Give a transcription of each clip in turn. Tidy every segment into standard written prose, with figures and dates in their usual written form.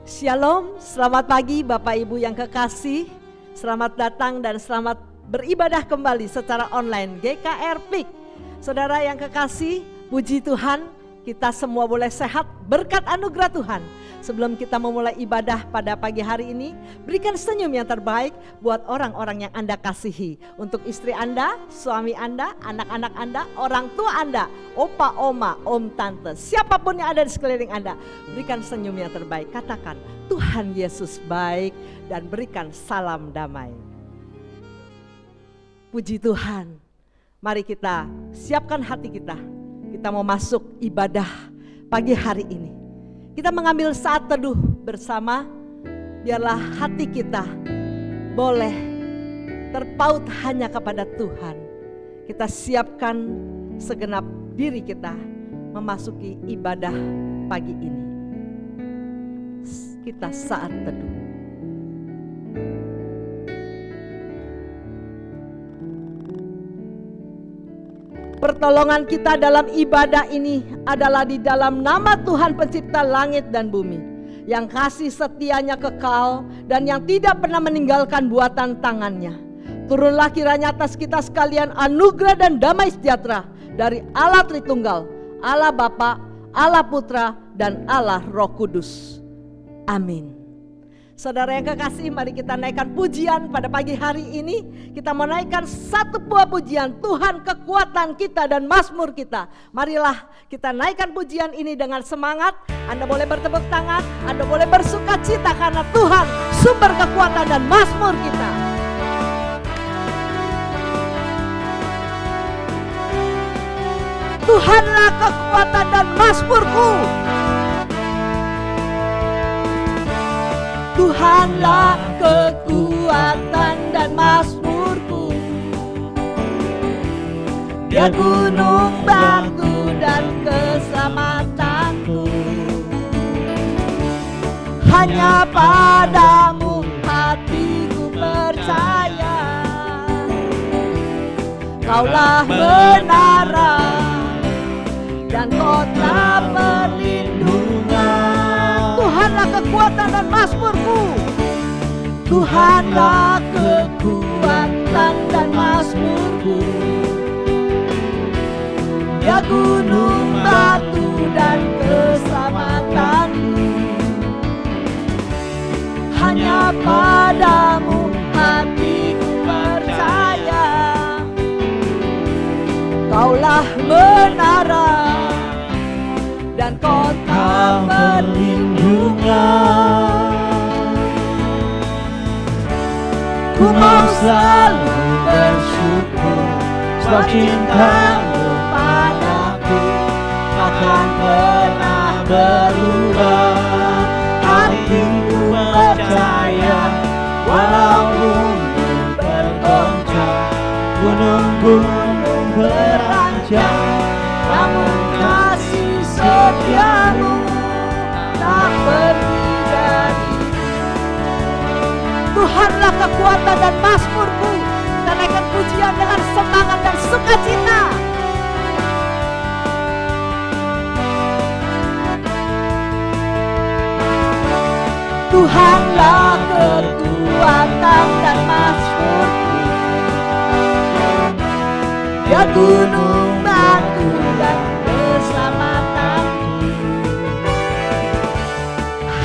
Shalom, selamat pagi Bapak Ibu yang kekasih. Selamat datang dan selamat beribadah kembali secara online GKR Peak. Saudara yang kekasih, puji Tuhan kita semua boleh sehat berkat anugerah Tuhan. Sebelum kita memulai ibadah pada pagi hari ini, berikan senyum yang terbaik buat orang-orang yang Anda kasihi. Untuk istri Anda, suami Anda, anak-anak Anda, orang tua Anda, opa, oma, om, tante, siapapun yang ada di sekeliling Anda, berikan senyum yang terbaik. Katakan, Tuhan Yesus baik, dan berikan salam damai. Puji Tuhan, mari kita siapkan hati kita. Kita mau masuk ibadah pagi hari ini. Kita mengambil saat teduh bersama, biarlah hati kita boleh terpaut hanya kepada Tuhan. Kita siapkan segenap diri kita memasuki ibadah pagi ini. Kita saat teduh. Pertolongan kita dalam ibadah ini adalah di dalam nama Tuhan pencipta langit dan bumi, yang kasih setianya kekal dan yang tidak pernah meninggalkan buatan tangannya. Turunlah kiranya atas kita sekalian anugerah dan damai sejahtera dari Allah Tritunggal, Allah Bapa, Allah Putra, dan Allah Roh Kudus. Amin. Saudara yang kekasih, mari kita naikkan pujian pada pagi hari ini. Kita menaikkan satu buah pujian, Tuhan kekuatan kita dan mazmur kita. Marilah kita naikkan pujian ini dengan semangat. Anda boleh bertepuk tangan, Anda boleh bersuka cita karena Tuhan sumber kekuatan dan mazmur kita. Tuhanlah kekuatan dan mazmurku. Tuhanlah kekuatan dan mazmurku. Dia gunung batu dan keselamatanku. Hanya padamu hatiku percaya. Kaulah menara dan kota perlindungan. Tuhanlah kekuatan dan mazmurku. Tuhanlah kekuatan dan mazmurku. Dia gunung batu dan keselamatanku. Hanya padamu hatiku percaya. Kaulah menara dan kota perlindungan. Ku mau selalu bersyukur, sebab cintamu padaku takkan pernah berubah. Hatiku percaya, walau bumi bergoncang, gunung-gunung beranjak, namun kasih setiamu tak pergi dari. Tuhanlah kekuatan dan mazmurku. Kita naikkan pujian dengan semangat dan sukacita. Tuhanlah kekuatan dan mazmurku. Dia gunung batu dan keselamatanku.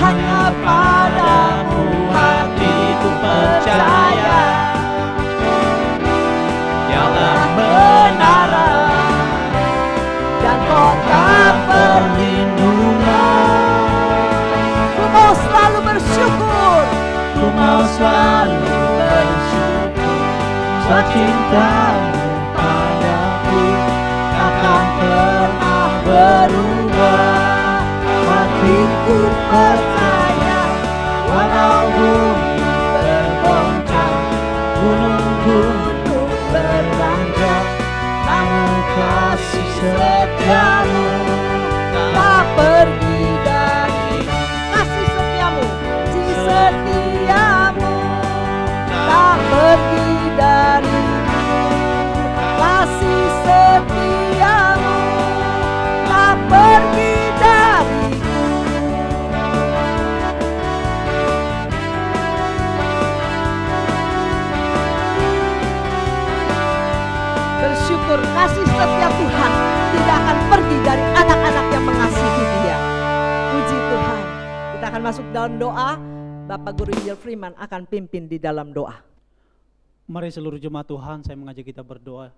Hanya padamu hatiku percaya. Dialah menara dan kota perlindungan. Ku mau selalu bersyukur. Ku mau selalu bersyukur, sebab cintamu padaku takkan pernah berubah. Hatiku percaya, walau bumi bergoncang, gunung-gunung beranjak, namun kasih setiamu tak pergi dari. Kasih setiamu tak pergi dari. Kasih setiamu tak pergi dari. Bersyukur kasih setia Tuhan tidak akan pergi dari anak-anak yang mengasihi Dia. Puji Tuhan. Kita akan masuk dalam doa. Bapak Guru Injil Freeman akan pimpin di dalam doa. Mari seluruh jemaat Tuhan, saya mengajak kita berdoa.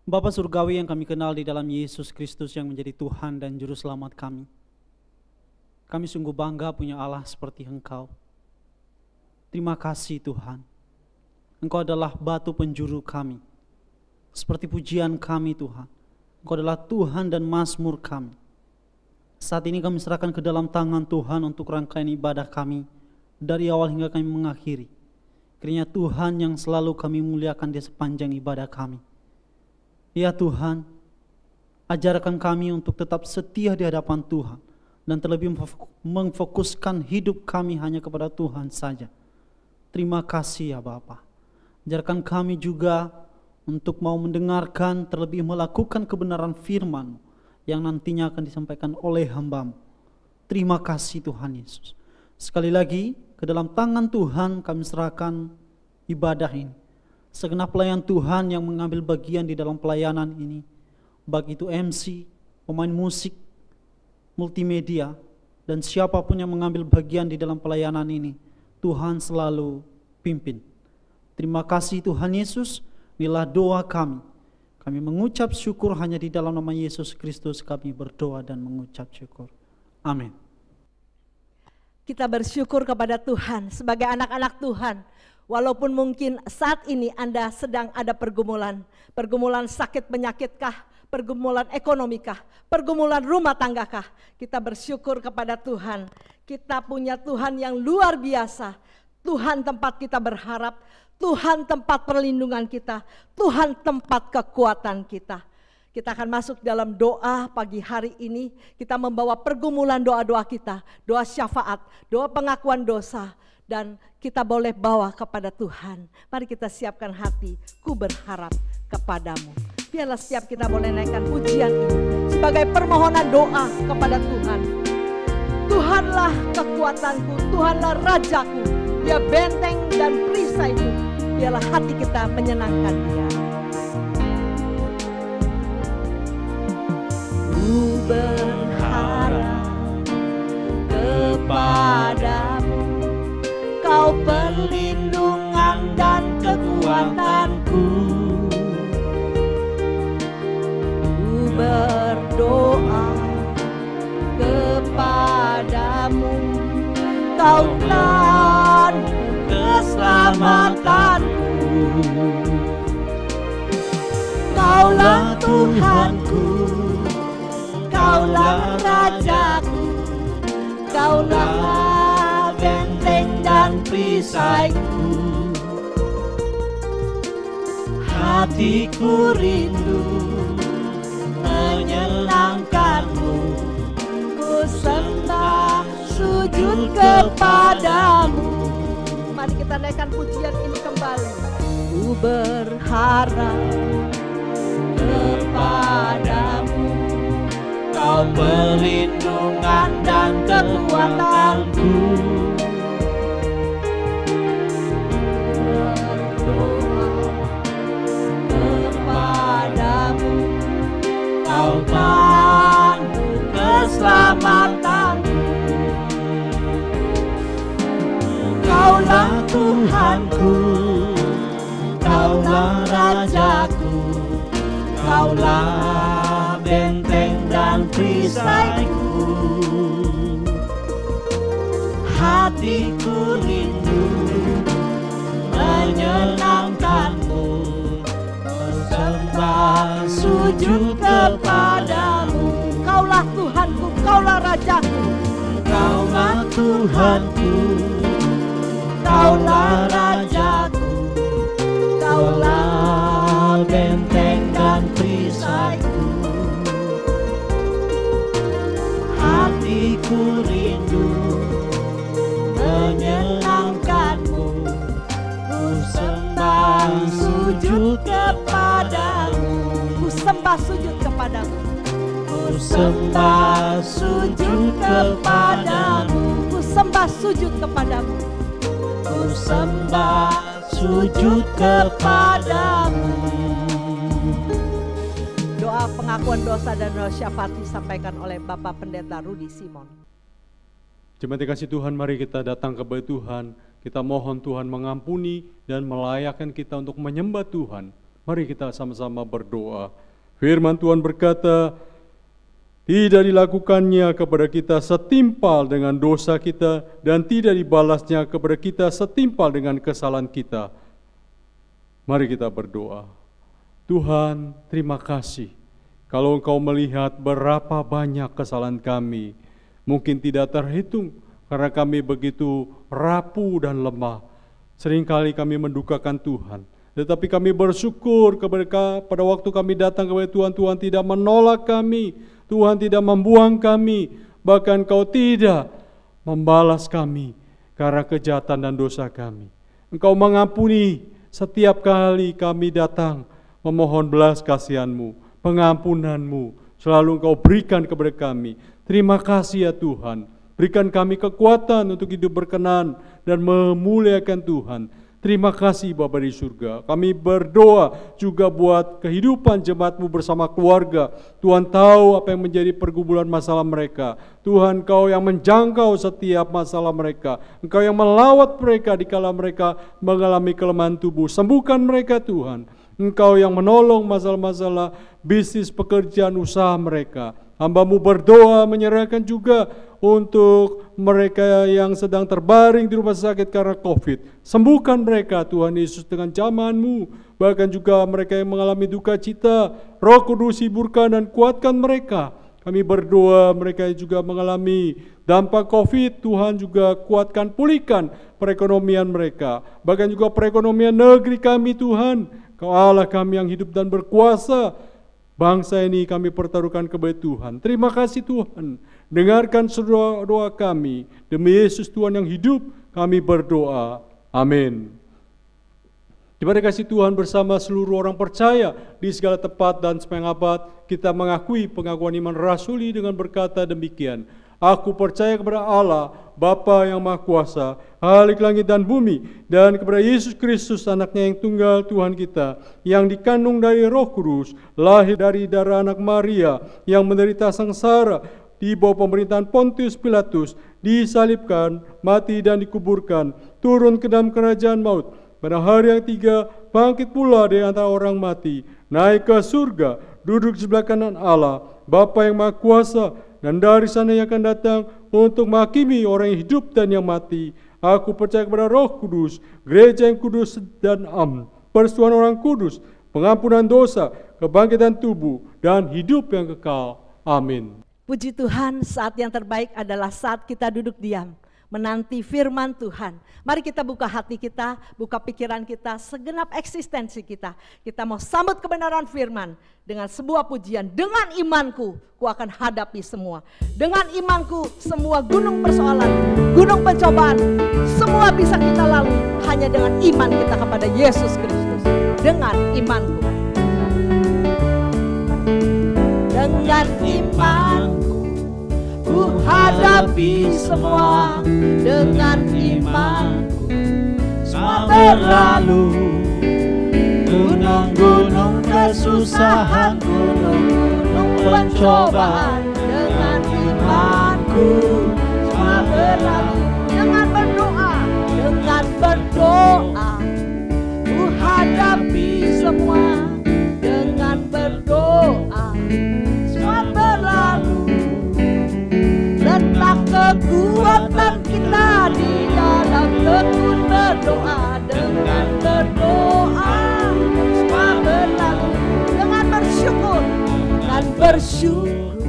Bapa surgawi yang kami kenal di dalam Yesus Kristus yang menjadi Tuhan dan Juru Selamat kami. Kami sungguh bangga punya Allah seperti Engkau. Terima kasih Tuhan. Engkau adalah batu penjuru kami. Seperti pujian kami Tuhan. Engkau adalah Tuhan dan Mazmur kami. Saat ini kami serahkan ke dalam tangan Tuhan untuk rangkaian ibadah kami. Dari awal hingga kami mengakhiri. Kiranya Tuhan yang selalu kami muliakan di sepanjang ibadah kami. Ya Tuhan, ajarkan kami untuk tetap setia di hadapan Tuhan. Dan terlebih memfokuskan hidup kami hanya kepada Tuhan saja. Terima kasih ya Bapa. Ajarkan kami juga untuk mau mendengarkan, terlebih melakukan kebenaran firman yang nantinya akan disampaikan oleh hamba-Mu. Terima kasih Tuhan Yesus. Sekali lagi, ke dalam tangan Tuhan kami serahkan ibadah ini. Segenap pelayan Tuhan yang mengambil bagian di dalam pelayanan ini, baik itu MC, pemain musik, multimedia, dan siapapun yang mengambil bagian di dalam pelayanan ini, Tuhan selalu pimpin. Terima kasih Tuhan Yesus, inilah doa kami. Kami mengucap syukur hanya di dalam nama Yesus Kristus kami berdoa dan mengucap syukur. Amin. Kita bersyukur kepada Tuhan sebagai anak-anak Tuhan. Walaupun mungkin saat ini Anda sedang ada pergumulan sakit penyakitkah, pergumulan ekonomikah, pergumulan rumah tanggakah, kita bersyukur kepada Tuhan. Kita punya Tuhan yang luar biasa. Tuhan tempat kita berharap, Tuhan tempat perlindungan kita, Tuhan tempat kekuatan kita. Kita akan masuk dalam doa pagi hari ini. Kita membawa pergumulan doa-doa kita, doa syafaat, doa pengakuan dosa. Dan kita boleh bawa kepada Tuhan. Mari kita siapkan hati, ku berharap kepadamu. Biarlah setiap kita boleh naikkan pujian ini sebagai permohonan doa kepada Tuhan. Tuhanlah kekuatanku, Tuhanlah rajaku, Dia benteng dan perisaiku. Biarlah hati kita menyenangkan Dia. Ku berharap kepadamu, Kau perlindungan dan kekuatanku. Ku berdoa kepadamu, Kau dan keselamatanku. Kaulah Tuhanku, Kaulah rajaku, Kaulah benteng dan perisaiku. Hatiku rindu menyenangkanmu, ku sembah sujud kepadamu. Mari kita naikkan pujian ini kembali. Ku berharap kepadamu, Kau perlindungan dan kekuatanku. Kau pandu keselamatanku. Kaulah Tuhanku, Kaulah rajaku, Kaulah benteng dan perisaiku. Hatiku rindu menyenangkanmu, sembah sujud kepadamu. Kaulah Tuhanku, Kaulah rajaku, Kaulah Tuhanku, Kaulah rajaku, Kaulah benteng dan perisaiku. Hatiku rindu menyenangkanmu, ku sembah sujud kepadamu. Ku sembah sujud kepadamu, ku sembah sujud kepadamu, ku sembah sujud kepadamu, ku sembah sujud kepadamu. pengakuan dosa dan roh syafaat disampaikan oleh Bapak Pendeta Rudi Simon. Jemaat dikasih Tuhan, mari kita datang kepada Tuhan. Kita mohon Tuhan mengampuni dan melayakkan kita untuk menyembah Tuhan. Mari kita sama-sama berdoa. Firman Tuhan berkata, tidak dilakukannya kepada kita setimpal dengan dosa kita, dan tidak dibalasnya kepada kita setimpal dengan kesalahan kita. Mari kita berdoa. Tuhan, terima kasih. Kalau Engkau melihat berapa banyak kesalahan kami, mungkin tidak terhitung karena kami begitu rapuh dan lemah. Seringkali kami mendukakan Tuhan. Tetapi kami bersyukur pada waktu kami datang kepada Tuhan, Tuhan tidak menolak kami, Tuhan tidak membuang kami, bahkan Engkau tidak membalas kami karena kejahatan dan dosa kami. Engkau mengampuni setiap kali kami datang memohon belas kasihan-Mu, pengampunan-Mu, selalu Engkau berikan kepada kami. Terima kasih ya Tuhan, berikan kami kekuatan untuk hidup berkenan dan memuliakan Tuhan. Terima kasih Bapa di surga. Kami berdoa juga buat kehidupan jemaat-Mu bersama keluarga. Tuhan tahu apa yang menjadi pergumulan masalah mereka. Tuhan, Engkau yang menjangkau setiap masalah mereka. Engkau yang melawat mereka dikala mereka mengalami kelemahan tubuh. Sembuhkan mereka Tuhan. Engkau yang menolong masalah-masalah bisnis, pekerjaan, usaha mereka. Hamba-Mu berdoa menyerahkan juga untuk mereka yang sedang terbaring di rumah sakit karena COVID. Sembuhkan mereka Tuhan Yesus dengan jamahan-Mu. Bahkan juga mereka yang mengalami duka cita, Roh Kudus hiburkan dan kuatkan mereka. Kami berdoa mereka yang juga mengalami dampak COVID, Tuhan juga kuatkan, pulihkan perekonomian mereka. Bahkan juga perekonomian negeri kami Tuhan. Kau Allah kami yang hidup dan berkuasa. Bangsa ini kami pertaruhkan kepada Tuhan. Terima kasih Tuhan. Dengarkan doa kami. Demi Yesus Tuhan yang hidup, kami berdoa. Amin. Jemaat kasih Tuhan, bersama seluruh orang percaya di segala tempat dan sepanjang abad, kita mengakui pengakuan iman rasuli dengan berkata demikian. Aku percaya kepada Allah, Bapa yang Maha Kuasa, Khalik langit dan bumi, dan kepada Yesus Kristus, anaknya yang tunggal Tuhan kita, yang dikandung dari Roh Kudus, lahir dari darah anak Maria, yang menderita sengsara di bawah pemerintahan Pontius Pilatus, disalibkan, mati dan dikuburkan, turun ke dalam kerajaan maut. Pada hari yang ketiga, bangkit pula dari antara orang mati, naik ke surga, duduk di sebelah kanan Allah, Bapa yang Maha Kuasa, dan dari sana yang akan datang untuk menghakimi orang yang hidup dan yang mati. Aku percaya kepada Roh Kudus, gereja yang kudus dan persekutuan orang kudus, pengampunan dosa, kebangkitan tubuh, dan hidup yang kekal. Amin. Puji Tuhan, saat yang terbaik adalah saat kita duduk diam, menanti firman Tuhan. Mari kita buka hati kita, buka pikiran kita, segenap eksistensi kita. Kita mau sambut kebenaran firman dengan sebuah pujian. Dengan imanku, ku akan hadapi semua. Dengan imanku, semua gunung persoalan, gunung pencobaan, semua bisa kita lalui hanya dengan iman kita kepada Yesus Kristus. Dengan imanku. Dengan imanku, ku hadapi semua. Dengan imanku, semua berlalu. Gunung-gunung kesusahan, gunung-gunung pencobaan. Dengan imanku, semua berlalu. Dengan berdoa, ku hadapi semua. Dengan berdoa, semua berlalu. Letak kekuatan kita di dalam tekun berdoa. Dengan berdoa, semua berlalu. Dengan bersyukur,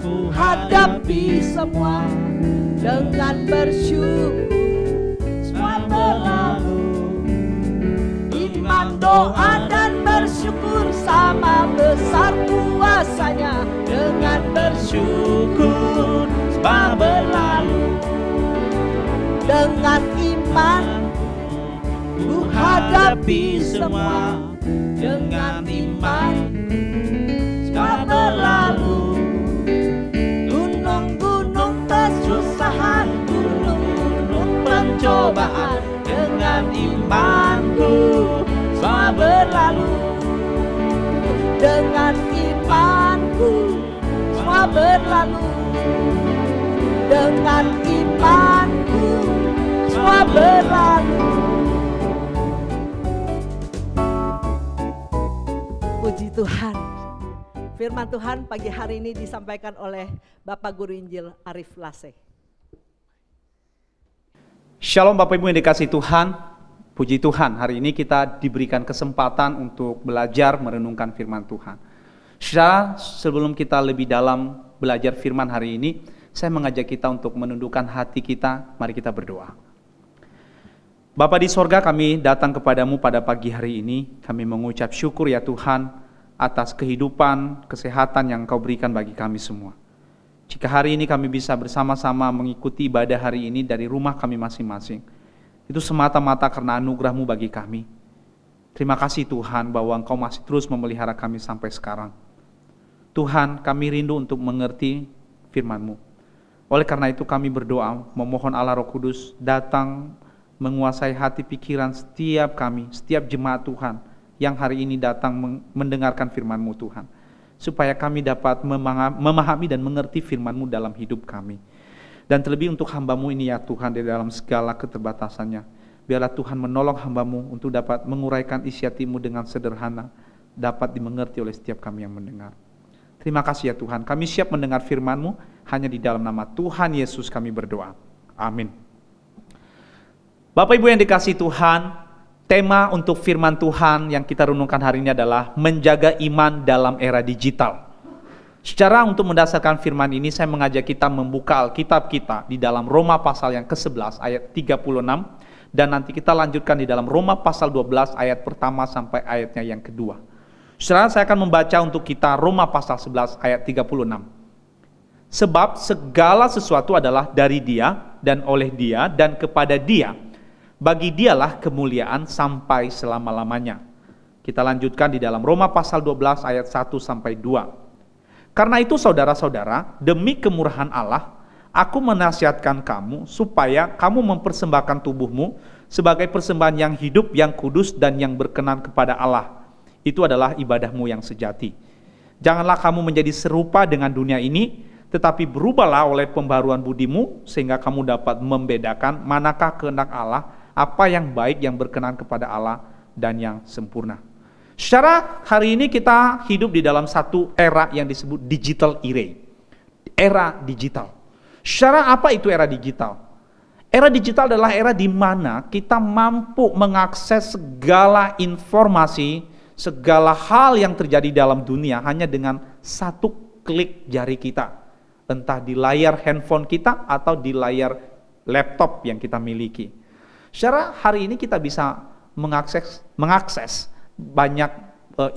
ku hadapi semua. Dengan bersyukur, semua berlalu. Iman, doa, dan bersyukur sama besar kuasanya. Dengan bersyukur, semua berlalu. Dengan iman, ku hadapi semua. Dengan iman, semua berlalu. Gunung-gunung kesusahan, gunung-gunung pencobaan. Dengan imanku, semua berlalu. Dengan iman, semua berlalu. Dengan imanku semua berlalu. Puji Tuhan. Firman Tuhan pagi hari ini disampaikan oleh Bapak Guru Injil Arif Lase. Shalom Bapak Ibu yang dikasihi Tuhan. Puji Tuhan, hari ini kita diberikan kesempatan untuk belajar merenungkan firman Tuhan. Saudara, sebelum kita lebih dalam belajar firman hari ini, saya mengajak kita untuk menundukkan hati kita. Mari kita berdoa. Bapa di sorga, kami datang kepadamu pada pagi hari ini. Kami mengucap syukur ya Tuhan atas kehidupan, kesehatan yang Kau berikan bagi kami semua. Jika hari ini kami bisa bersama-sama mengikuti ibadah hari ini dari rumah kami masing-masing, itu semata-mata karena anugerah-Mu bagi kami. Terima kasih Tuhan bahwa Engkau masih terus memelihara kami sampai sekarang. Tuhan, kami rindu untuk mengerti firman-Mu. Oleh karena itu kami berdoa, memohon Allah Roh Kudus datang menguasai hati pikiran setiap kami, setiap jemaat Tuhan yang hari ini datang mendengarkan firman-Mu Tuhan. Supaya kami dapat memahami dan mengerti firman-Mu dalam hidup kami. Dan terlebih untuk hamba-Mu ini ya Tuhan, di dalam segala keterbatasannya. Biarlah Tuhan menolong hamba-Mu untuk dapat menguraikan isi hati-Mu dengan sederhana, dapat dimengerti oleh setiap kami yang mendengar. Terima kasih ya Tuhan, kami siap mendengar firman-Mu, hanya di dalam nama Tuhan Yesus kami berdoa. Amin. Bapak Ibu yang dikasihi Tuhan, tema untuk firman Tuhan yang kita renungkan hari ini adalah menjaga iman dalam era digital. Secara untuk mendasarkan firman ini, saya mengajak kita membuka Alkitab kita di dalam Roma pasal yang ke-11 ayat 36, dan nanti kita lanjutkan di dalam Roma pasal 12 ayat pertama sampai ayatnya yang kedua. Secara saya akan membaca untuk kita Roma pasal 11 ayat 36. Sebab segala sesuatu adalah dari Dia dan oleh Dia dan kepada Dia. Bagi Dialah kemuliaan sampai selama-lamanya. Kita lanjutkan di dalam Roma pasal 12 ayat 1 sampai 2. Karena itu saudara-saudara, demi kemurahan Allah, aku menasihatkan kamu supaya kamu mempersembahkan tubuhmu sebagai persembahan yang hidup, yang kudus dan yang berkenan kepada Allah. Itu adalah ibadahmu yang sejati. Janganlah kamu menjadi serupa dengan dunia ini, tetapi berubahlah oleh pembaruan budimu sehingga kamu dapat membedakan manakah kehendak Allah, apa yang baik, yang berkenan kepada Allah, dan yang sempurna. Secara hari ini kita hidup di dalam satu era yang disebut digital era. Era digital. Secara apa itu era digital? Era digital adalah era di mana kita mampu mengakses segala informasi, segala hal yang terjadi dalam dunia hanya dengan satu klik jari kita. Entah di layar handphone kita atau di layar laptop yang kita miliki. Secara hari ini kita bisa mengakses banyak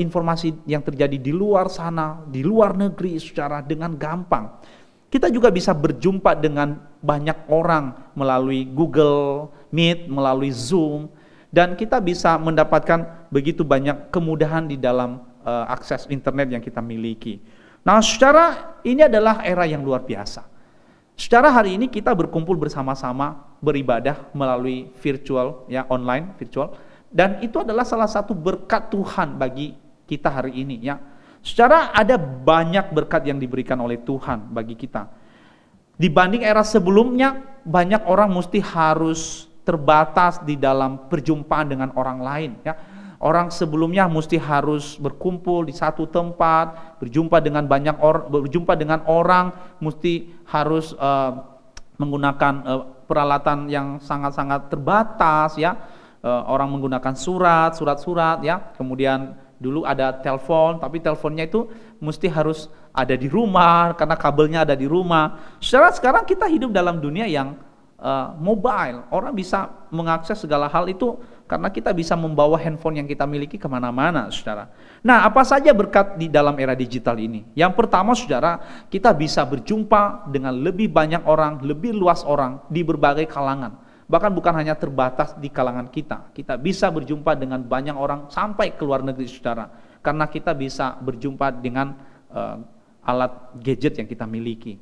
informasi yang terjadi di luar sana, di luar negeri secara dengan gampang. Kita juga bisa berjumpa dengan banyak orang melalui Google Meet, melalui Zoom, dan kita bisa mendapatkan begitu banyak kemudahan di dalam akses internet yang kita miliki. Nah, secara ini adalah era yang luar biasa. Secara hari ini kita berkumpul bersama-sama beribadah melalui virtual, ya online virtual, dan itu adalah salah satu berkat Tuhan bagi kita hari ini, ya. Secara ada banyak berkat yang diberikan oleh Tuhan bagi kita. Dibanding era sebelumnya, banyak orang mesti harus terbatas di dalam perjumpaan dengan orang lain, ya. Orang sebelumnya mesti harus berkumpul di satu tempat, berjumpa dengan orang, mesti harus menggunakan peralatan yang sangat-sangat terbatas, ya. Orang menggunakan surat, ya. Kemudian dulu ada telepon, tapi teleponnya itu mesti harus ada di rumah karena kabelnya ada di rumah. Sekarang kita hidup dalam dunia yang mobile, orang bisa mengakses segala hal itu karena kita bisa membawa handphone yang kita miliki kemana-mana, saudara. Nah, apa saja berkat di dalam era digital ini? Yang pertama, saudara, kita bisa berjumpa dengan lebih banyak orang, lebih luas orang di berbagai kalangan. Bahkan bukan hanya terbatas di kalangan kita. Kita bisa berjumpa dengan banyak orang sampai ke luar negeri, saudara. Karena kita bisa berjumpa dengan alat gadget yang kita miliki.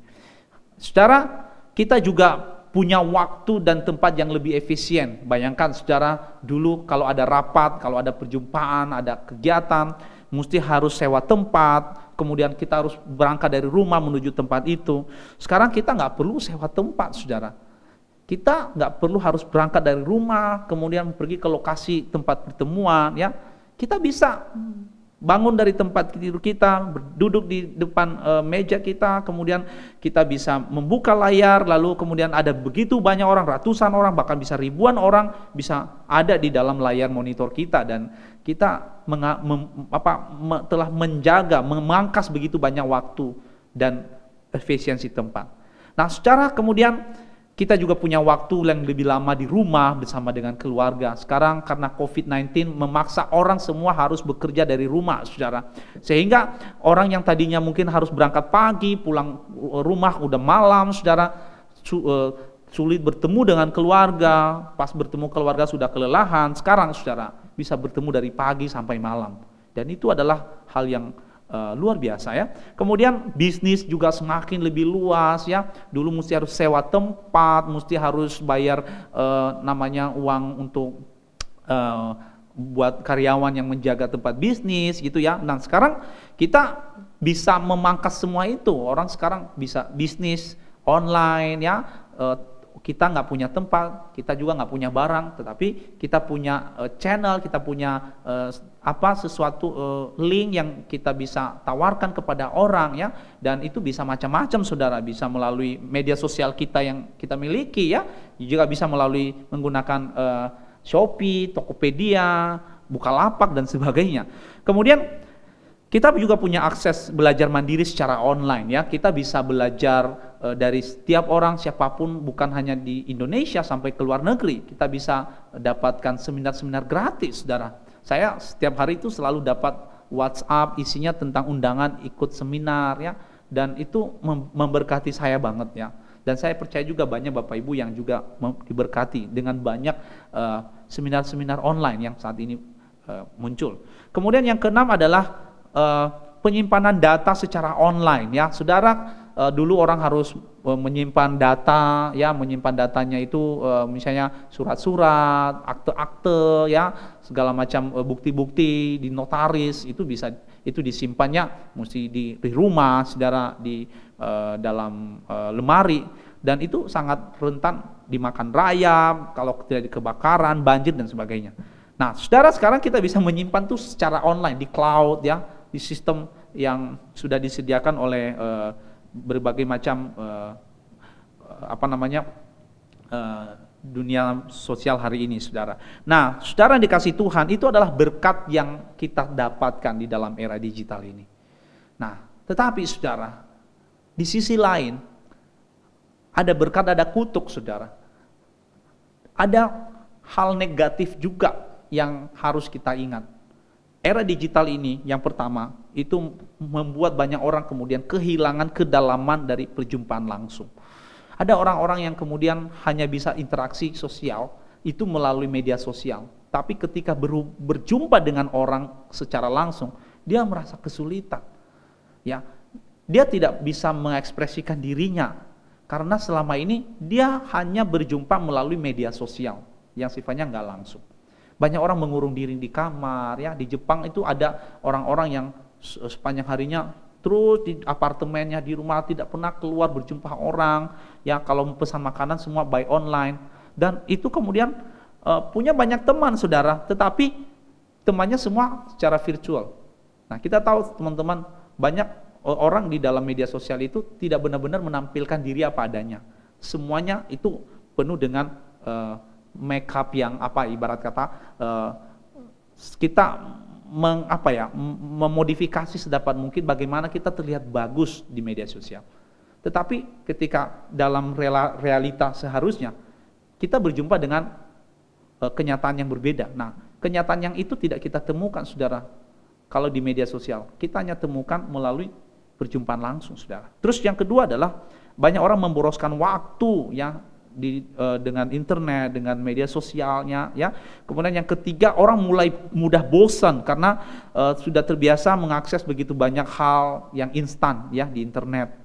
Saudara, kita juga punya waktu dan tempat yang lebih efisien. Bayangkan saudara, dulu kalau ada rapat, kalau ada perjumpaan, ada kegiatan, mesti harus sewa tempat, kemudian kita harus berangkat dari rumah menuju tempat itu. Sekarang kita nggak perlu sewa tempat, saudara. Kita nggak perlu harus berangkat dari rumah, kemudian pergi ke lokasi tempat pertemuan, ya. Kita bisa bangun dari tempat tidur kita, duduk di depan meja kita, kemudian kita bisa membuka layar, lalu kemudian ada begitu banyak orang, ratusan orang, bahkan bisa ribuan orang bisa ada di dalam layar monitor kita, dan kita telah menjaga, memangkas begitu banyak waktu dan efisiensi tempat. Nah, secara kemudian kita juga punya waktu yang lebih lama di rumah bersama dengan keluarga. Sekarang karena COVID-19 memaksa orang semua harus bekerja dari rumah, saudara. Sehingga orang yang tadinya mungkin harus berangkat pagi, pulang rumah udah malam, saudara, sulit bertemu dengan keluarga. Pas bertemu keluarga sudah kelelahan. Sekarang, saudara, bisa bertemu dari pagi sampai malam. Dan itu adalah hal yang luar biasa, ya. Kemudian bisnis juga semakin lebih luas, ya. Dulu mesti harus sewa tempat, mesti harus bayar namanya uang untuk buat karyawan yang menjaga tempat bisnis, gitu, ya. Dan sekarang kita bisa memangkas semua itu. Orang sekarang bisa bisnis online, ya. Kita nggak punya tempat, kita juga nggak punya barang, tetapi kita punya channel, kita punya sesuatu link yang kita bisa tawarkan kepada orang, ya. Dan itu bisa macam-macam, saudara, bisa melalui media sosial kita yang kita miliki, ya. Juga bisa melalui menggunakan Shopee, Tokopedia, Bukalapak dan sebagainya. Kemudian kita juga punya akses belajar mandiri secara online, ya. Kita bisa belajar dari setiap orang, siapapun, bukan hanya di Indonesia sampai ke luar negeri. Kita bisa dapatkan seminar-seminar gratis, saudara. Saya setiap hari itu selalu dapat WhatsApp isinya tentang undangan ikut seminar, ya. Dan itu memberkati saya banget, ya. Dan saya percaya juga banyak Bapak Ibu yang juga diberkati dengan banyak seminar-seminar online yang saat ini muncul. Kemudian yang keenam adalah penyimpanan data secara online, ya. Saudara, dulu orang harus menyimpan data, ya, menyimpan datanya itu misalnya surat-surat, akte-akte, ya, segala macam bukti-bukti di notaris, itu disimpannya mesti di rumah, saudara, di dalam lemari, dan itu sangat rentan dimakan rayap kalau tidak kebakaran, banjir dan sebagainya. Nah, saudara, sekarang kita bisa menyimpan tuh secara online di cloud, ya, di sistem yang sudah disediakan oleh berbagai macam dunia sosial hari ini, saudara. Nah, saudara yang dikasih Tuhan, itu adalah berkat yang kita dapatkan di dalam era digital ini. Nah, tetapi saudara, di sisi lain ada berkat, ada kutuk, saudara. Ada hal negatif juga yang harus kita ingat. Era digital ini, yang pertama, itu membuat banyak orang kemudian kehilangan kedalaman dari perjumpaan langsung. Ada orang-orang yang kemudian hanya bisa interaksi sosial, itu melalui media sosial. Tapi ketika berjumpa dengan orang secara langsung, dia merasa kesulitan. Ya, dia tidak bisa mengekspresikan dirinya, karena selama ini dia hanya berjumpa melalui media sosial, yang sifatnya nggak langsung. Banyak orang mengurung diri di kamar, ya. Di Jepang itu ada orang-orang yang sepanjang harinya terus di apartemennya, di rumah, tidak pernah keluar berjumpa orang, ya. Kalau pesan makanan semua by online, dan itu kemudian punya banyak teman, saudara, tetapi temannya semua secara virtual. Nah, kita tahu, teman-teman, banyak orang di dalam media sosial itu tidak benar-benar menampilkan diri apa adanya. Semuanya itu penuh dengan make up yang ibarat kata kita memodifikasi sedapat mungkin bagaimana kita terlihat bagus di media sosial. Tetapi ketika dalam realita seharusnya kita berjumpa dengan kenyataan yang berbeda. Nah, kenyataan yang itu tidak kita temukan, saudara, kalau di media sosial. Kita hanya temukan melalui perjumpaan langsung, saudara. Terus yang kedua adalah banyak orang memboroskan waktu, ya, dengan internet, dengan media sosialnya, ya. Kemudian yang ketiga, orang mulai mudah bosan karena sudah terbiasa mengakses begitu banyak hal yang instan, ya, di internet.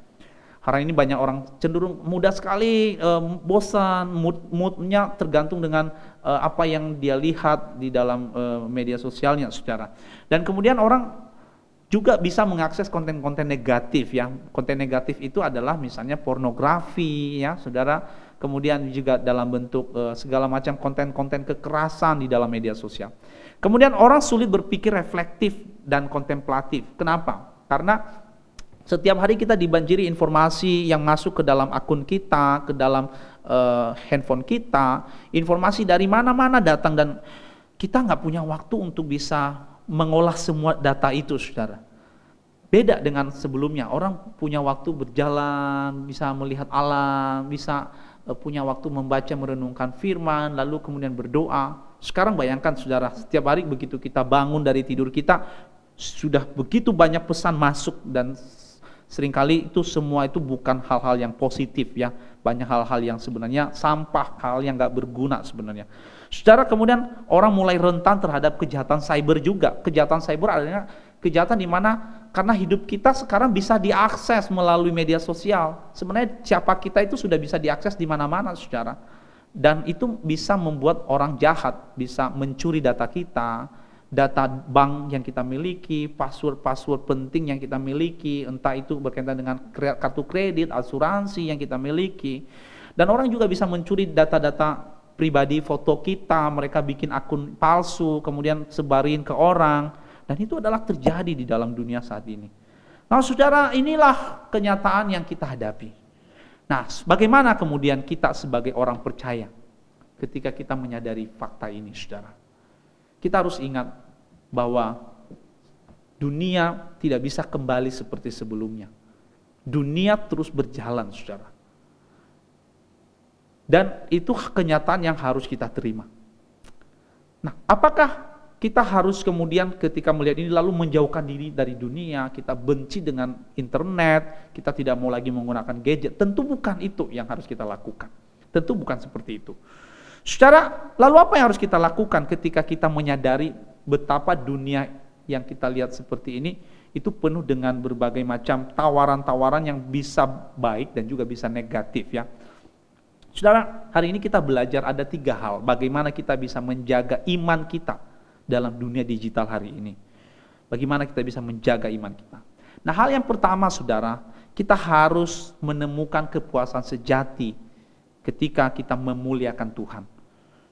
Hari ini banyak orang cenderung mudah sekali bosan, moodnya tergantung dengan apa yang dia lihat di dalam media sosialnya, saudara. Dan kemudian orang juga bisa mengakses konten-konten negatif ya. Konten negatif itu adalah misalnya pornografi ya, saudara. Kemudian juga dalam bentuk segala macam konten-konten kekerasan di dalam media sosial. Kemudian orang sulit berpikir reflektif dan kontemplatif. Kenapa? Karena setiap hari kita dibanjiri informasi yang masuk ke dalam akun kita, ke dalam handphone kita. Informasi dari mana-mana datang dan kita nggak punya waktu untuk bisa mengolah semua data itu, saudara. Beda dengan sebelumnya, orang punya waktu berjalan, bisa melihat alam, bisa punya waktu membaca, merenungkan firman, lalu kemudian berdoa. Sekarang bayangkan saudara, setiap hari begitu kita bangun dari tidur kita, sudah begitu banyak pesan masuk dan seringkali itu semua itu bukan hal-hal yang positif ya. Banyak hal-hal yang sebenarnya sampah, hal yang gak berguna sebenarnya. Secara kemudian orang mulai rentan terhadap kejahatan cyber juga. Kejahatan cyber adalah kejahatan di mana karena hidup kita sekarang bisa diakses melalui media sosial. Sebenarnya siapa kita itu sudah bisa diakses di mana-mana, saudara. Dan itu bisa membuat orang jahat, bisa mencuri data kita, data bank yang kita miliki, password-password penting yang kita miliki, entah itu berkaitan dengan kartu kredit, asuransi yang kita miliki. Dan orang juga bisa mencuri data-data pribadi, foto kita, mereka bikin akun palsu, kemudian sebarin ke orang, dan itu adalah terjadi di dalam dunia saat ini. Nah saudara, inilah kenyataan yang kita hadapi. Nah bagaimana kemudian kita sebagai orang percaya ketika kita menyadari fakta ini, saudara? Kita harus ingat bahwa dunia tidak bisa kembali seperti sebelumnya. Dunia terus berjalan, saudara. Dan itu kenyataan yang harus kita terima. Nah, apakah kita harus kemudian ketika melihat ini lalu menjauhkan diri dari dunia, kita benci dengan internet, kita tidak mau lagi menggunakan gadget? Tentu bukan itu yang harus kita lakukan. Tentu bukan seperti itu. Lalu apa yang harus kita lakukan ketika kita menyadari betapa dunia yang kita lihat seperti ini itu penuh dengan berbagai macam tawaran-tawaran yang bisa baik dan juga bisa negatif ya. Saudara, hari ini kita belajar ada 3 hal bagaimana kita bisa menjaga iman kita dalam dunia digital hari ini. Bagaimana kita bisa menjaga iman kita. Nah, hal yang pertama saudara, kita harus menemukan kepuasan sejati ketika kita memuliakan Tuhan.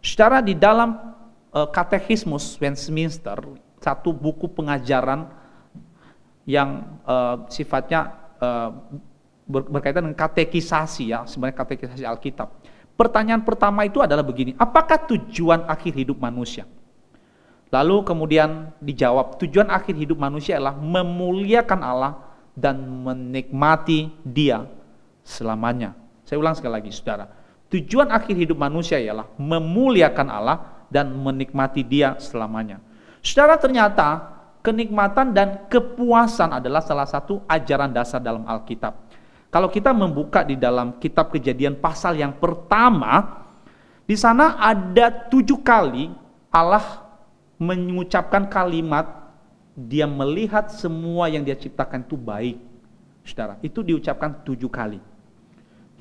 Saudara, di dalam Katekismus Westminster, satu buku pengajaran yang sifatnya berkaitan dengan katekisasi ya, sebenarnya katekisasi Alkitab. Pertanyaan pertama itu adalah begini, apakah tujuan akhir hidup manusia? Lalu kemudian dijawab, tujuan akhir hidup manusia adalah memuliakan Allah dan menikmati Dia selamanya. Saya ulang sekali lagi, saudara. Tujuan akhir hidup manusia ialah memuliakan Allah dan menikmati Dia selamanya. Saudara, ternyata kenikmatan dan kepuasan adalah salah satu ajaran dasar dalam Alkitab. Kalau kita membuka di dalam kitab Kejadian pasal yang pertama, di sana ada 7 kali Allah mengucapkan kalimat Dia melihat semua yang Dia ciptakan itu baik. Saudara, itu diucapkan 7 kali.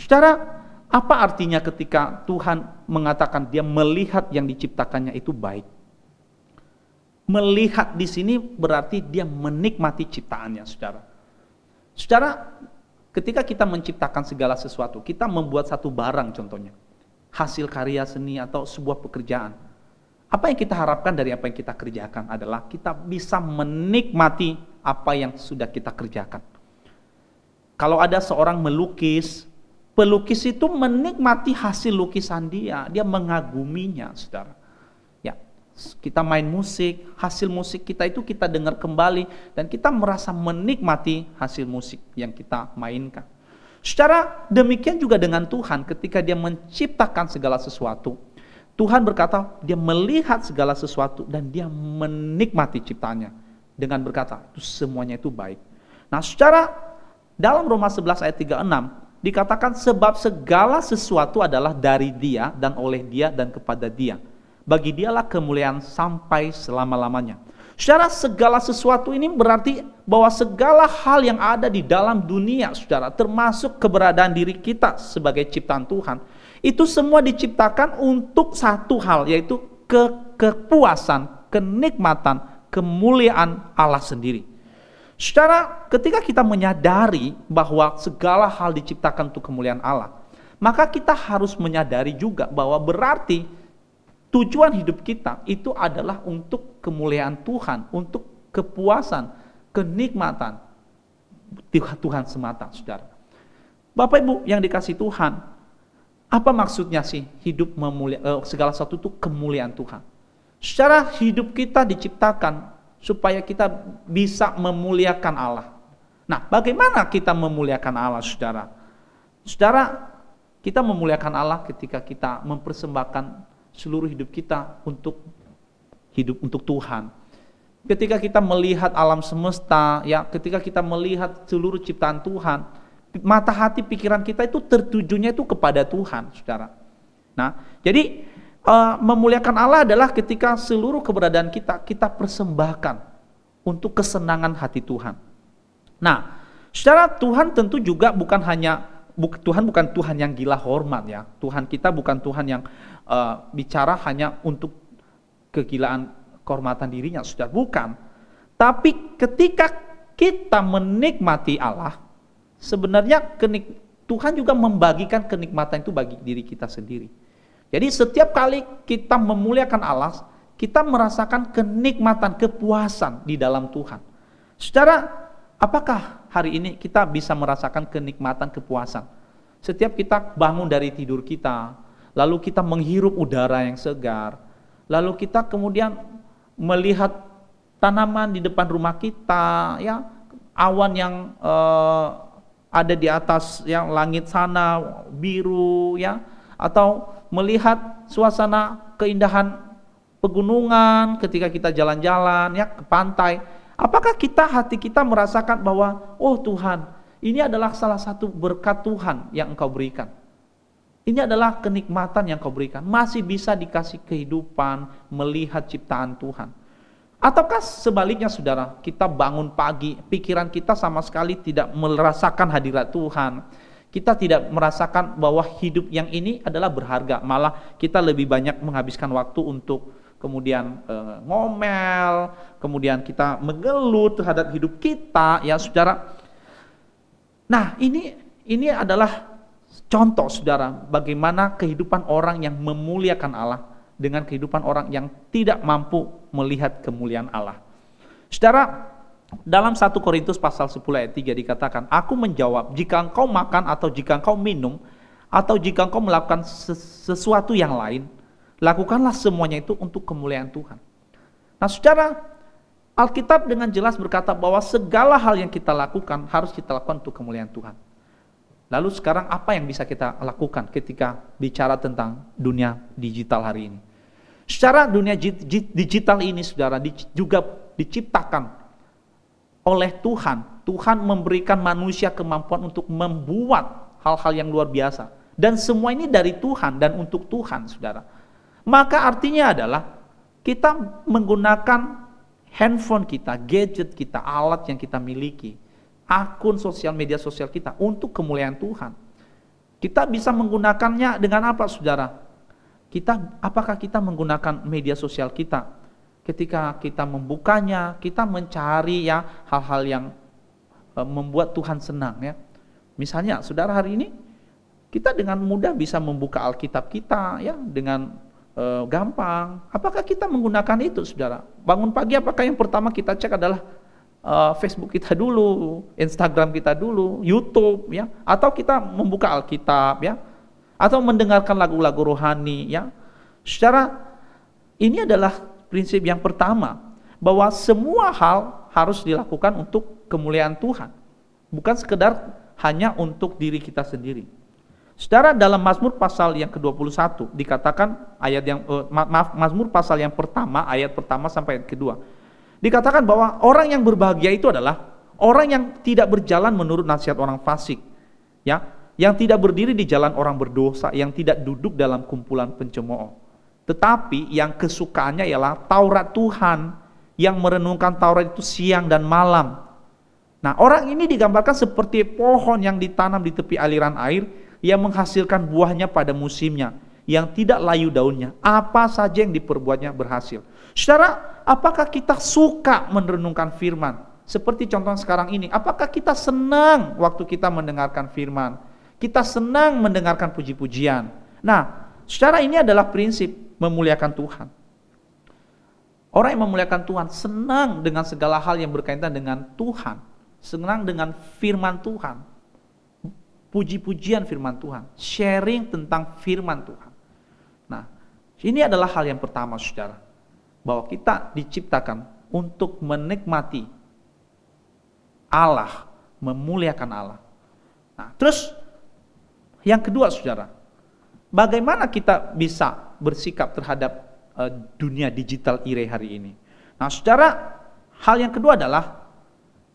Saudara, apa artinya ketika Tuhan mengatakan Dia melihat yang diciptakannya itu baik? Melihat di sini berarti Dia menikmati ciptaannya, saudara. Saudara, ketika kita menciptakan segala sesuatu, kita membuat satu barang contohnya, hasil karya seni atau sebuah pekerjaan. Apa yang kita harapkan dari apa yang kita kerjakan adalah kita bisa menikmati apa yang sudah kita kerjakan. Kalau ada seorang melukis, pelukis itu menikmati hasil lukisan dia mengaguminya, saudara. Ya, kita main musik, hasil musik kita itu kita dengar kembali dan kita merasa menikmati hasil musik yang kita mainkan. Secara demikian juga dengan Tuhan, ketika Dia menciptakan segala sesuatu, Tuhan berkata Dia melihat segala sesuatu dan Dia menikmati ciptaannya dengan berkata itu semuanya itu baik. Nah, secara dalam Roma 11 ayat 36 dikatakan sebab segala sesuatu adalah dari Dia dan oleh Dia dan kepada Dia. Bagi Dialah kemuliaan sampai selama-lamanya. Secara segala sesuatu ini berarti bahwa segala hal yang ada di dalam dunia, saudara, termasuk keberadaan diri kita sebagai ciptaan Tuhan, itu semua diciptakan untuk satu hal, yaitu kepuasan, kenikmatan, kemuliaan Allah sendiri. Saudara, ketika kita menyadari bahwa segala hal diciptakan untuk kemuliaan Allah, maka kita harus menyadari juga bahwa berarti tujuan hidup kita itu adalah untuk kemuliaan Tuhan, untuk kepuasan, kenikmatan Tuhan semata, saudara. Bapak Ibu yang dikasih Tuhan, apa maksudnya sih hidup segala sesuatu itu kemuliaan Tuhan? Secara hidup kita diciptakan supaya kita bisa memuliakan Allah. Nah, bagaimana kita memuliakan Allah, saudara? Saudara, kita memuliakan Allah ketika kita mempersembahkan seluruh hidup kita untuk hidup untuk Tuhan. Ketika kita melihat alam semesta, ya, ketika kita melihat seluruh ciptaan Tuhan, mata hati pikiran kita itu tertujunya itu kepada Tuhan, saudara. Nah, jadi memuliakan Allah adalah ketika seluruh keberadaan kita persembahkan untuk kesenangan hati Tuhan. Nah, saudara, Tuhan tentu juga Tuhan bukan Tuhan yang gila hormat, ya. Tuhan kita bukan Tuhan yang bicara hanya untuk kegilaan kehormatan dirinya, saudara, bukan. Tapi ketika kita menikmati Allah, sebenarnya Tuhan juga membagikan kenikmatan itu bagi diri kita sendiri. Jadi setiap kali kita memuliakan Allah, kita merasakan kenikmatan, kepuasan di dalam Tuhan. Saudara, apakah hari ini kita bisa merasakan kenikmatan, kepuasan? Setiap kita bangun dari tidur kita, lalu kita menghirup udara yang segar, lalu kita kemudian melihat tanaman di depan rumah kita, ya, awan yang ada di atas yang langit sana biru, ya, atau melihat suasana keindahan pegunungan ketika kita jalan-jalan, ya, ke pantai. Apakah hati kita merasakan bahwa, oh Tuhan, ini adalah salah satu berkat Tuhan yang Engkau berikan. Ini adalah kenikmatan yang Kau berikan. Masih bisa dikasih kehidupan, melihat ciptaan Tuhan. Ataukah sebaliknya, saudara, kita bangun pagi, pikiran kita sama sekali tidak merasakan hadirat Tuhan. Kita tidak merasakan bahwa hidup yang ini adalah berharga. Malah kita lebih banyak menghabiskan waktu untuk kemudian ngomel, kemudian kita mengeluh terhadap hidup kita, ya, saudara. Nah, ini adalah contoh, saudara, bagaimana kehidupan orang yang memuliakan Allah dengan kehidupan orang yang tidak mampu melihat kemuliaan Allah. Saudara, dalam 1 Korintus pasal 10 ayat 3 dikatakan, aku menjawab, jika engkau makan atau jika engkau minum, atau jika engkau melakukan sesuatu yang lain, lakukanlah semuanya itu untuk kemuliaan Tuhan. Nah, saudara, Alkitab dengan jelas berkata bahwa segala hal yang kita lakukan harus kita lakukan untuk kemuliaan Tuhan. Lalu sekarang apa yang bisa kita lakukan ketika bicara tentang dunia digital hari ini? Secara dunia digital ini, saudara, juga diciptakan oleh Tuhan. Tuhan memberikan manusia kemampuan untuk membuat hal-hal yang luar biasa. Dan semua ini dari Tuhan dan untuk Tuhan, saudara. Maka artinya adalah kita menggunakan handphone kita, gadget kita, alat yang kita miliki, akun media sosial kita untuk kemuliaan Tuhan. Kita bisa menggunakannya dengan apa, saudara? Apakah kita menggunakan media sosial kita? Ketika kita membukanya, kita mencari, ya, hal-hal yang membuat Tuhan senang, ya. Misalnya, saudara, hari ini kita dengan mudah bisa membuka Alkitab kita, ya, dengan gampang. Apakah kita menggunakan itu, saudara? Bangun pagi, apakah yang pertama kita cek adalah Facebook kita dulu, Instagram kita dulu, YouTube, ya, atau kita membuka Alkitab, ya, atau mendengarkan lagu-lagu rohani, ya. Secara ini adalah prinsip yang pertama, bahwa semua hal harus dilakukan untuk kemuliaan Tuhan, bukan sekedar hanya untuk diri kita sendiri. Saudara, dalam Mazmur pasal yang ke-21 dikatakan Mazmur pasal yang pertama, ayat pertama sampai ayat kedua. Dikatakan bahwa orang yang berbahagia itu adalah orang yang tidak berjalan menurut nasihat orang fasik, ya, yang tidak berdiri di jalan orang berdosa, yang tidak duduk dalam kumpulan pencemooh. Tetapi yang kesukaannya ialah Taurat Tuhan, yang merenungkan Taurat itu siang dan malam. Nah, orang ini digambarkan seperti pohon yang ditanam di tepi aliran air, yang menghasilkan buahnya pada musimnya, yang tidak layu daunnya, apa saja yang diperbuatnya berhasil. Saudara, apakah kita suka merenungkan firman? seperti contoh sekarang ini, apakah kita senang waktu kita mendengarkan firman? Kita senang mendengarkan puji-pujian. Nah, secara ini adalah prinsip memuliakan Tuhan. Orang yang memuliakan Tuhan senang dengan segala hal yang berkaitan dengan Tuhan, senang dengan firman Tuhan, puji-pujian firman Tuhan, sharing tentang firman Tuhan. Nah, ini adalah hal yang pertama, saudara, bahwa kita diciptakan untuk menikmati Allah, memuliakan Allah. Nah, terus yang kedua, saudara, bagaimana kita bisa bersikap terhadap dunia digital ire hari ini? Nah, saudara, hal yang kedua adalah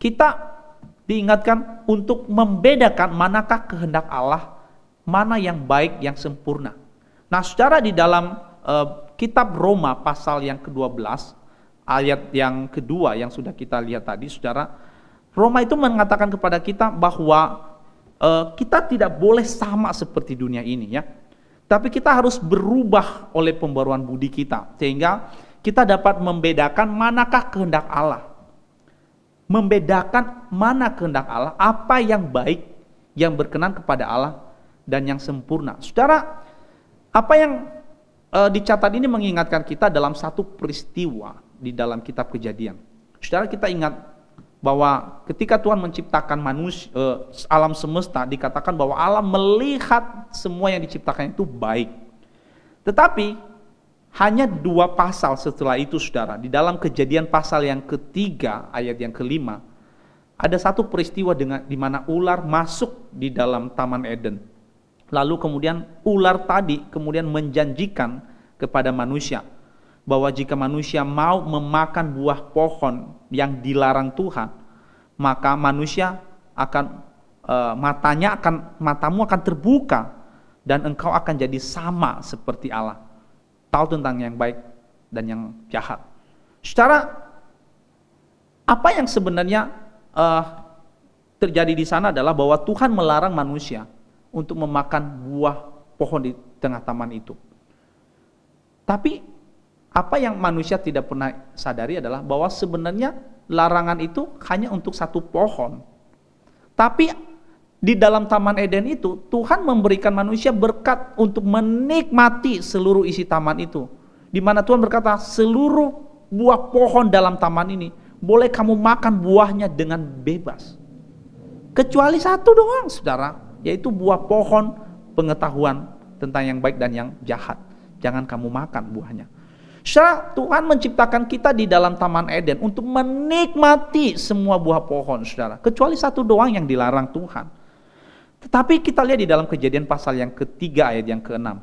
kita diingatkan untuk membedakan manakah kehendak Allah, mana yang baik, yang sempurna. Nah, saudara, di dalam kitab Roma pasal yang ke-12, ayat yang kedua yang sudah kita lihat tadi, saudara, Roma itu mengatakan kepada kita bahwa kita tidak boleh sama seperti dunia ini, ya. Tapi kita harus berubah oleh pembaruan budi kita, sehingga kita dapat membedakan manakah kehendak Allah. Membedakan mana kehendak Allah, apa yang baik, yang berkenan kepada Allah, dan yang sempurna. Saudara, apa yang dicatat ini mengingatkan kita dalam satu peristiwa di dalam kitab Kejadian. Saudara, kita ingat bahwa ketika Tuhan menciptakan manusia, alam semesta, dikatakan bahwa Allah melihat semua yang diciptakan itu baik. Tetapi hanya 2 pasal setelah itu, saudara, di dalam Kejadian pasal yang ketiga ayat yang kelima, ada satu peristiwa di mana ular masuk di dalam Taman Eden. Lalu kemudian ular tadi kemudian menjanjikan kepada manusia bahwa jika manusia mau memakan buah pohon yang dilarang Tuhan, maka manusia akan matamu akan terbuka dan engkau akan jadi sama seperti Allah, tahu tentang yang baik dan yang jahat. Secara apa yang sebenarnya terjadi di sana adalah bahwa Tuhan melarang manusia untuk memakan buah pohon di tengah taman itu. Tapi apa yang manusia tidak pernah sadari adalah bahwa sebenarnya larangan itu hanya untuk satu pohon. Tapi di dalam Taman Eden itu Tuhan memberikan manusia berkat untuk menikmati seluruh isi taman itu. Di mana Tuhan berkata, seluruh buah pohon dalam taman ini boleh kamu makan buahnya dengan bebas. Kecuali satu doang, saudara, yaitu buah pohon pengetahuan tentang yang baik dan yang jahat. Jangan kamu makan buahnya. Tuhan menciptakan kita di dalam Taman Eden untuk menikmati semua buah pohon, saudara. Kecuali satu doang yang dilarang Tuhan. Tetapi kita lihat di dalam Kejadian pasal yang ketiga ayat yang ke-6.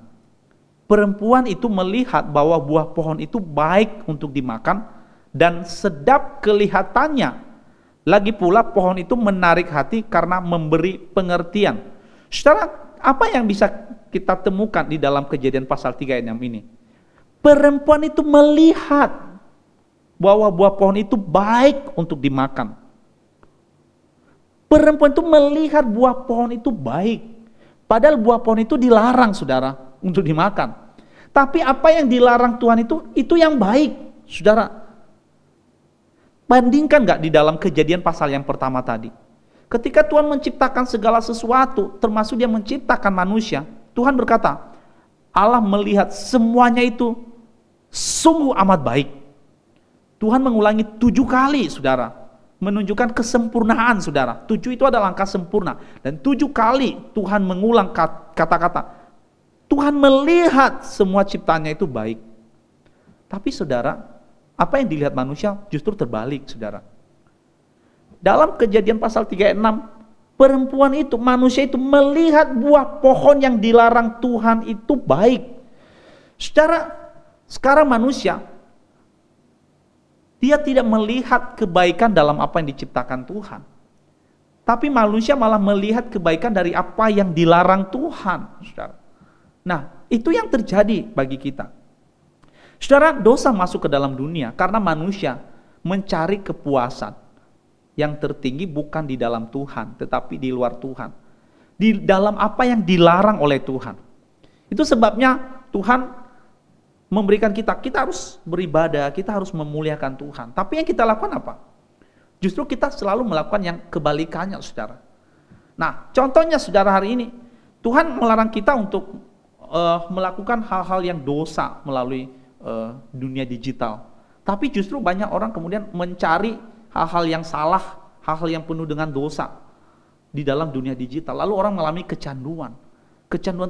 Perempuan itu melihat bahwa buah pohon itu baik untuk dimakan dan sedap kelihatannya. Lagi pula pohon itu menarik hati karena memberi pengertian. Saudara, apa yang bisa kita temukan di dalam Kejadian pasal 3 ayat 6 ini? Perempuan itu melihat bahwa buah pohon itu baik untuk dimakan. Perempuan itu melihat buah pohon itu baik. Padahal buah pohon itu dilarang, saudara, untuk dimakan. Tapi apa yang dilarang Tuhan itu yang baik, saudara. Bandingkan gak di dalam Kejadian pasal yang pertama tadi. Ketika Tuhan menciptakan segala sesuatu, termasuk Dia menciptakan manusia, Tuhan berkata, Allah melihat semuanya itu sungguh amat baik. Tuhan mengulangi 7 kali, saudara, menunjukkan kesempurnaan, saudara. 7 itu adalah angka sempurna. Dan 7 kali Tuhan mengulang kata-kata, Tuhan melihat semua ciptaannya itu baik. Tapi saudara, apa yang dilihat manusia justru terbalik, saudara. Dalam Kejadian pasal 3 ayat 6, perempuan itu, manusia itu melihat buah pohon yang dilarang Tuhan itu baik. Sekarang manusia, dia tidak melihat kebaikan dalam apa yang diciptakan Tuhan. Tapi manusia malah melihat kebaikan dari apa yang dilarang Tuhan, saudara. Nah, itu yang terjadi bagi kita. Saudara, dosa masuk ke dalam dunia karena manusia mencari kepuasan yang tertinggi bukan di dalam Tuhan, tetapi di luar Tuhan. Di dalam apa yang dilarang oleh Tuhan. Itu sebabnya Tuhan memberikan kita harus beribadah, kita harus memuliakan Tuhan. Tapi yang kita lakukan apa? Justru kita selalu melakukan yang kebalikannya, saudara. Nah, contohnya saudara hari ini, Tuhan melarang kita untuk melakukan hal-hal yang dosa melalui dunia digital. Tapi justru banyak orang kemudian mencari hal-hal yang salah, hal-hal yang penuh dengan dosa di dalam dunia digital. Lalu orang mengalami kecanduan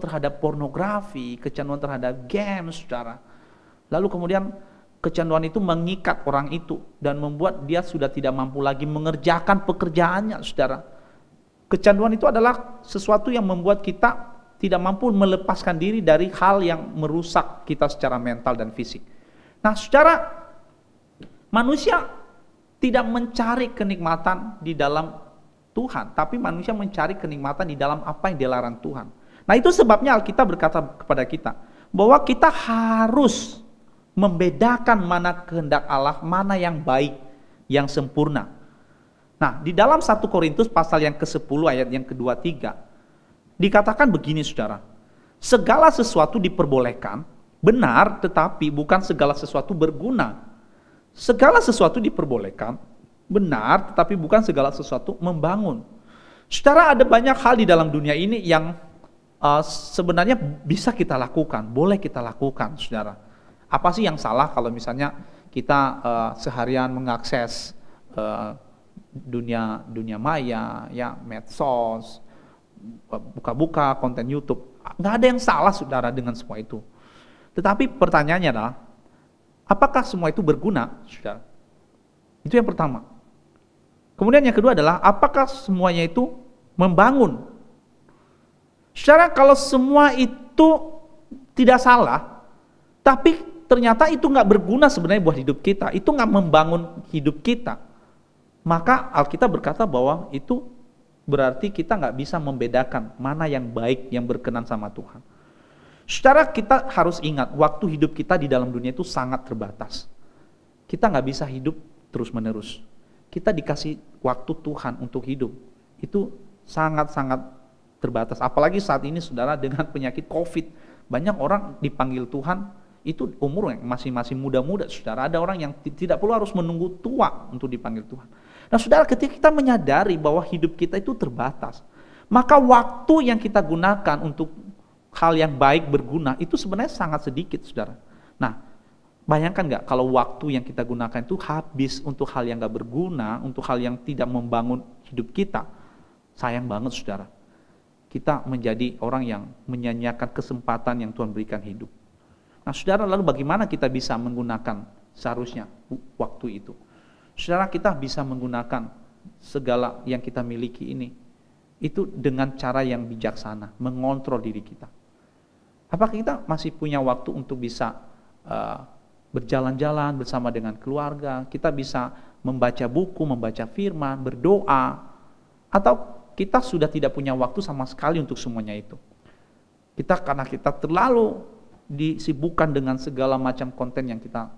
terhadap pornografi, kecanduan terhadap games, saudara. Lalu kemudian kecanduan itu mengikat orang itu dan membuat dia sudah tidak mampu lagi mengerjakan pekerjaannya, saudara. Kecanduan itu adalah sesuatu yang membuat kita tidak mampu melepaskan diri dari hal yang merusak kita secara mental dan fisik. Nah, saudara, manusia tidak mencari kenikmatan di dalam Tuhan, tapi manusia mencari kenikmatan di dalam apa yang dilarang Tuhan. Nah, itu sebabnya Alkitab berkata kepada kita bahwa kita harus membedakan mana kehendak Allah, mana yang baik, yang sempurna. Nah, di dalam 1 Korintus pasal yang ke-10 ayat yang ke-23 dikatakan begini, saudara. Segala sesuatu diperbolehkan, benar, tetapi bukan segala sesuatu berguna. Segala sesuatu diperbolehkan, benar, tetapi bukan segala sesuatu membangun. Saudara, ada banyak hal di dalam dunia ini yang sebenarnya bisa kita lakukan, boleh kita lakukan, saudara. Apa sih yang salah kalau misalnya kita seharian mengakses dunia maya, ya, medsos, buka-buka konten YouTube? Nggak ada yang salah, saudara, dengan semua itu. Tetapi pertanyaannya adalah, apakah semua itu berguna, saudara? Itu yang pertama. Kemudian yang kedua adalah, apakah semuanya itu membangun? Saudara, kalau semua itu tidak salah, tapi ternyata itu nggak berguna sebenarnya buat hidup kita, itu nggak membangun hidup kita, maka Alkitab berkata bahwa itu berarti kita nggak bisa membedakan mana yang baik, yang berkenan sama Tuhan. Saudara, kita harus ingat, waktu hidup kita di dalam dunia itu sangat terbatas. Kita nggak bisa hidup terus-menerus. Kita dikasih waktu Tuhan untuk hidup, itu sangat-sangat terbatas. Apalagi saat ini, saudara, dengan penyakit COVID, banyak orang dipanggil Tuhan itu umur yang masih muda-muda, saudara. Ada orang yang tidak perlu harus menunggu tua untuk dipanggil Tuhan. Nah, saudara, ketika kita menyadari bahwa hidup kita itu terbatas, maka waktu yang kita gunakan untuk hal yang baik berguna itu sebenarnya sangat sedikit, saudara. Nah, bayangkan nggak kalau waktu yang kita gunakan itu habis untuk hal yang nggak berguna, untuk hal yang tidak membangun hidup kita. Sayang banget, saudara. Kita menjadi orang yang menyanyiakan kesempatan yang Tuhan berikan hidup. Nah, saudara, lalu bagaimana kita bisa menggunakan seharusnya waktu itu? Saudara, kita bisa menggunakan segala yang kita miliki ini itu dengan cara yang bijaksana, mengontrol diri kita. Apakah kita masih punya waktu untuk bisa berjalan-jalan bersama dengan keluarga? Kita bisa membaca buku, membaca firman, berdoa, atau kita sudah tidak punya waktu sama sekali untuk semuanya itu? Karena kita terlalu disibukkan dengan segala macam konten yang kita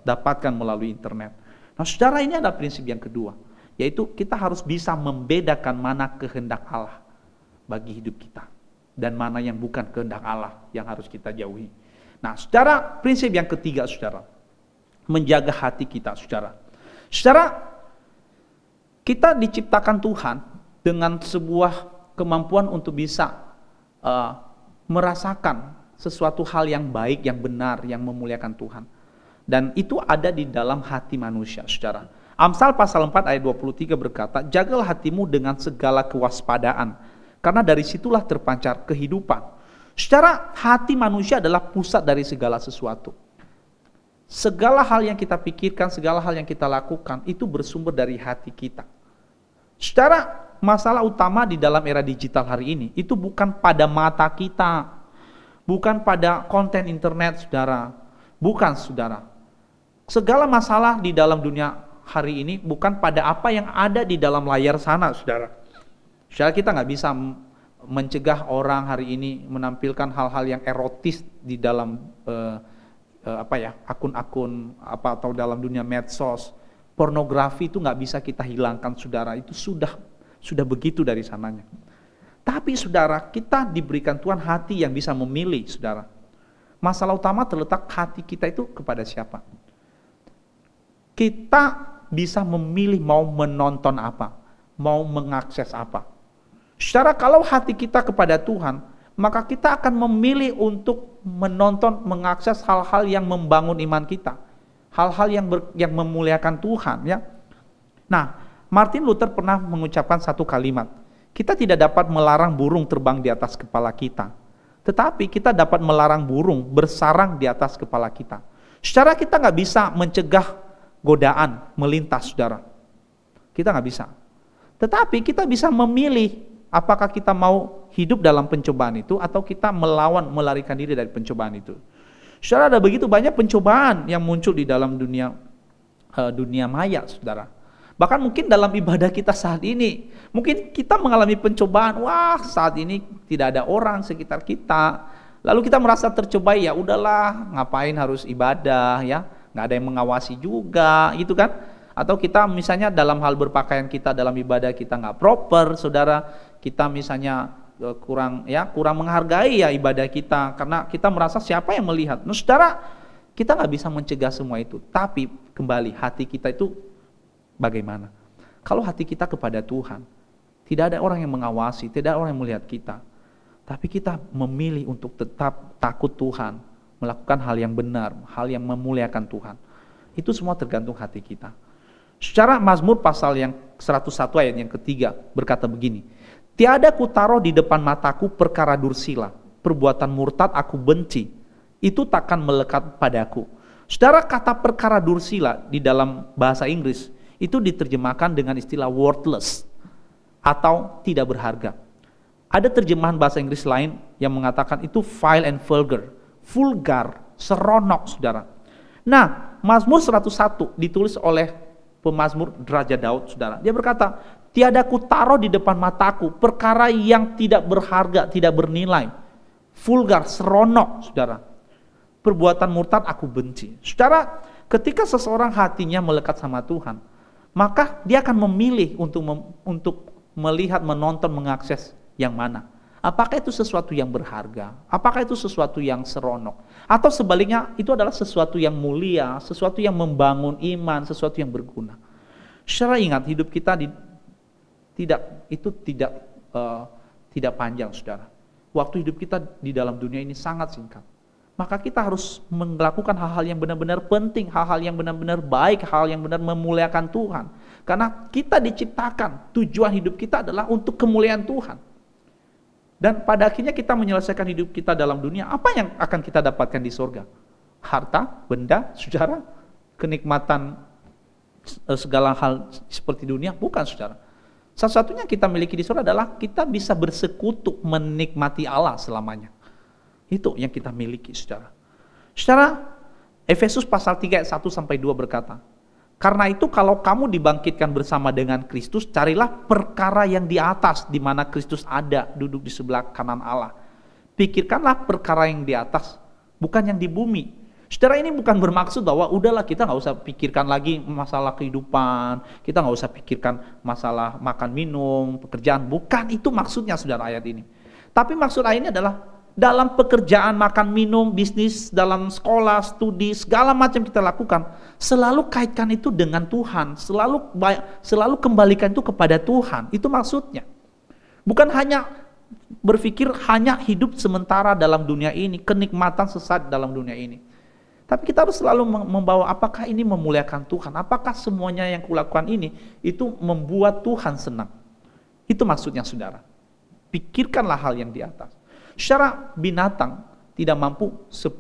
dapatkan melalui internet. Nah, saudara, ini adalah prinsip yang kedua, yaitu kita harus bisa membedakan mana kehendak Allah bagi hidup kita dan mana yang bukan kehendak Allah yang harus kita jauhi. Nah, saudara, prinsip yang ketiga, saudara, menjaga hati kita, saudara. Saudara, kita diciptakan Tuhan dengan sebuah kemampuan untuk bisa merasakan sesuatu hal yang baik, yang benar, yang memuliakan Tuhan. Dan itu ada di dalam hati manusia, saudara. Amsal pasal 4 ayat 23 berkata, jagalah hatimu dengan segala kewaspadaan, karena dari situlah terpancar kehidupan. Saudara, hati manusia adalah pusat dari segala sesuatu. Segala hal yang kita pikirkan, segala hal yang kita lakukan, itu bersumber dari hati kita. Saudara, masalah utama di dalam era digital hari ini, itu bukan pada mata kita, bukan pada konten internet, saudara. Bukan, saudara. Segala masalah di dalam dunia hari ini bukan pada apa yang ada di dalam layar sana, saudara. Saudara, kita nggak bisa mencegah orang hari ini menampilkan hal-hal yang erotis di dalam akun-akun atau dalam dunia medsos. Pornografi itu nggak bisa kita hilangkan, saudara. Itu sudah begitu dari sananya. Tapi, saudara, kita diberikan Tuhan hati yang bisa memilih, saudara. Masalah utama terletak hati kita itu kepada siapa? Kita bisa memilih mau menonton apa, mau mengakses apa. Secara kalau hati kita kepada Tuhan, maka kita akan memilih untuk menonton, mengakses hal-hal yang membangun iman kita, hal-hal yang memuliakan Tuhan, ya. Nah, Martin Luther pernah mengucapkan satu kalimat, kita tidak dapat melarang burung terbang di atas kepala kita, tetapi kita dapat melarang burung bersarang di atas kepala kita. Secara kita nggak bisa mencegah godaan melintas, saudara. Kita nggak bisa. Tetapi kita bisa memilih apakah kita mau hidup dalam pencobaan itu atau kita melawan, melarikan diri dari pencobaan itu. Saudara, ada begitu banyak pencobaan yang muncul di dalam dunia maya, saudara. Bahkan mungkin dalam ibadah kita saat ini, mungkin kita mengalami pencobaan. Wah, saat ini tidak ada orang sekitar kita. Lalu kita merasa tercobai, ya udahlah, ngapain harus ibadah, ya? Nggak ada yang mengawasi juga, gitu kan? Atau kita misalnya dalam hal berpakaian kita dalam ibadah kita nggak proper, saudara. Kita misalnya kurang menghargai ya ibadah kita karena kita merasa siapa yang melihat. Nah, saudara, kita nggak bisa mencegah semua itu. Tapi kembali hati kita itu bagaimana? Kalau hati kita kepada Tuhan, tidak ada orang yang mengawasi, tidak ada orang yang melihat kita. Tapi kita memilih untuk tetap takut Tuhan, melakukan hal yang benar, hal yang memuliakan Tuhan. Itu semua tergantung hati kita. Secara Mazmur pasal yang 101 ayat yang ketiga berkata begini, tiada kutaruh di depan mataku perkara dursila, perbuatan murtad aku benci, itu takkan melekat padaku. Saudara, kata perkara dursila di dalam bahasa Inggris itu diterjemahkan dengan istilah worthless atau tidak berharga. Ada terjemahan bahasa Inggris lain yang mengatakan itu vile and vulgar, seronok, saudara. Nah, Mazmur 101 ditulis oleh pemazmur Raja Daud, saudara. Dia berkata, tiada kutaruh di depan mataku perkara yang tidak berharga, tidak bernilai, vulgar, seronok, saudara. Perbuatan murtad aku benci. Saudara, ketika seseorang hatinya melekat sama Tuhan, maka dia akan memilih untuk melihat, menonton, mengakses yang mana. Apakah itu sesuatu yang berharga? Apakah itu sesuatu yang seronok? Atau sebaliknya itu adalah sesuatu yang mulia, sesuatu yang membangun iman, sesuatu yang berguna. Secara ingat, hidup kita tidak panjang, saudara. Waktu hidup kita di dalam dunia ini sangat singkat. Maka kita harus melakukan hal-hal yang benar-benar penting, hal-hal yang benar-benar baik, hal yang benar memuliakan Tuhan. Karena kita diciptakan, tujuan hidup kita adalah untuk kemuliaan Tuhan. Dan pada akhirnya kita menyelesaikan hidup kita dalam dunia, apa yang akan kita dapatkan di surga? Harta, benda, saudara, kenikmatan segala hal seperti dunia? Bukan, saudara. Satu-satunya kita miliki di surga adalah kita bisa bersekutu menikmati Allah selamanya. Itu yang kita miliki, saudara. Saudara, Efesus pasal 3 ayat 1-2 berkata, karena itu kalau kamu dibangkitkan bersama dengan Kristus, carilah perkara yang di atas, di mana Kristus ada, duduk di sebelah kanan Allah. Pikirkanlah perkara yang di atas, bukan yang di bumi. Saudara, ini bukan bermaksud bahwa udahlah kita nggak usah pikirkan lagi masalah kehidupan, kita nggak usah pikirkan masalah makan minum, pekerjaan. Bukan itu maksudnya, saudara, ayat ini. Tapi maksud ayat ini adalah dalam pekerjaan, makan minum, bisnis, dalam sekolah, studi, segala macam kita lakukan, selalu kaitkan itu dengan Tuhan, selalu kembalikan itu kepada Tuhan. Itu maksudnya. Bukan hanya berpikir hanya hidup sementara dalam dunia ini, kenikmatan sesaat dalam dunia ini. Tapi kita harus selalu membawa apakah ini memuliakan Tuhan, apakah semuanya yang kulakukan ini itu membuat Tuhan senang. Itu maksudnya, saudara. Pikirkanlah hal yang di atas. Secara binatang tidak mampu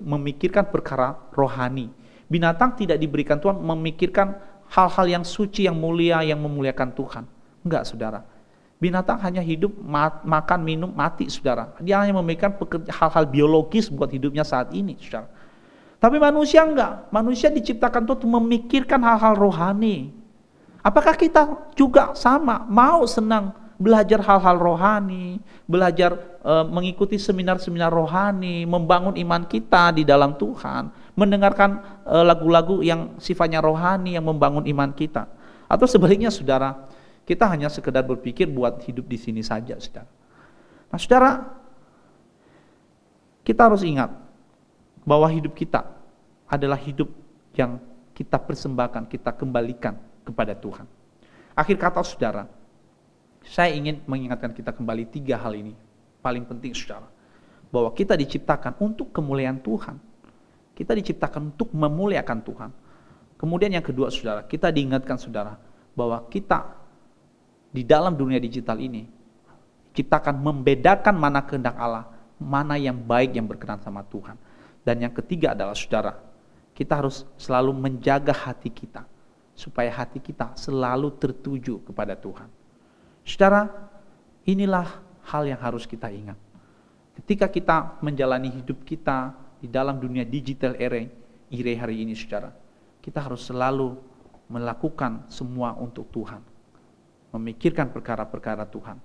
memikirkan perkara rohani. Binatang tidak diberikan Tuhan memikirkan hal-hal yang suci, yang mulia, yang memuliakan Tuhan. Enggak, saudara. Binatang hanya hidup, makan, minum, mati, saudara. Dia hanya memikirkan hal-hal biologis buat hidupnya saat ini, saudara. Tapi manusia enggak. Manusia diciptakan Tuhan untuk memikirkan hal-hal rohani. Apakah kita juga sama, mau senang belajar hal-hal rohani, belajar mengikuti seminar-seminar rohani, membangun iman kita di dalam Tuhan, mendengarkan lagu-lagu yang sifatnya rohani yang membangun iman kita. Atau sebaliknya, saudara, kita hanya sekedar berpikir buat hidup di sini saja, saudara. Nah, saudara, kita harus ingat bahwa hidup kita adalah hidup yang kita persembahkan, kita kembalikan kepada Tuhan. Akhir kata saudara, saya ingin mengingatkan kita kembali 3 hal ini. Paling penting saudara, bahwa kita diciptakan untuk kemuliaan Tuhan. Kita diciptakan untuk memuliakan Tuhan. Kemudian yang kedua saudara, kita diingatkan saudara, bahwa kita di dalam dunia digital ini, ciptakan membedakan mana kehendak Allah, mana yang baik yang berkenan sama Tuhan. Dan yang ketiga adalah saudara, kita harus selalu menjaga hati kita, supaya hati kita selalu tertuju kepada Tuhan. Saudara, inilah hal yang harus kita ingat. Ketika kita menjalani hidup kita di dalam dunia digital era hari ini saudara, kita harus selalu melakukan semua untuk Tuhan. Memikirkan perkara-perkara Tuhan.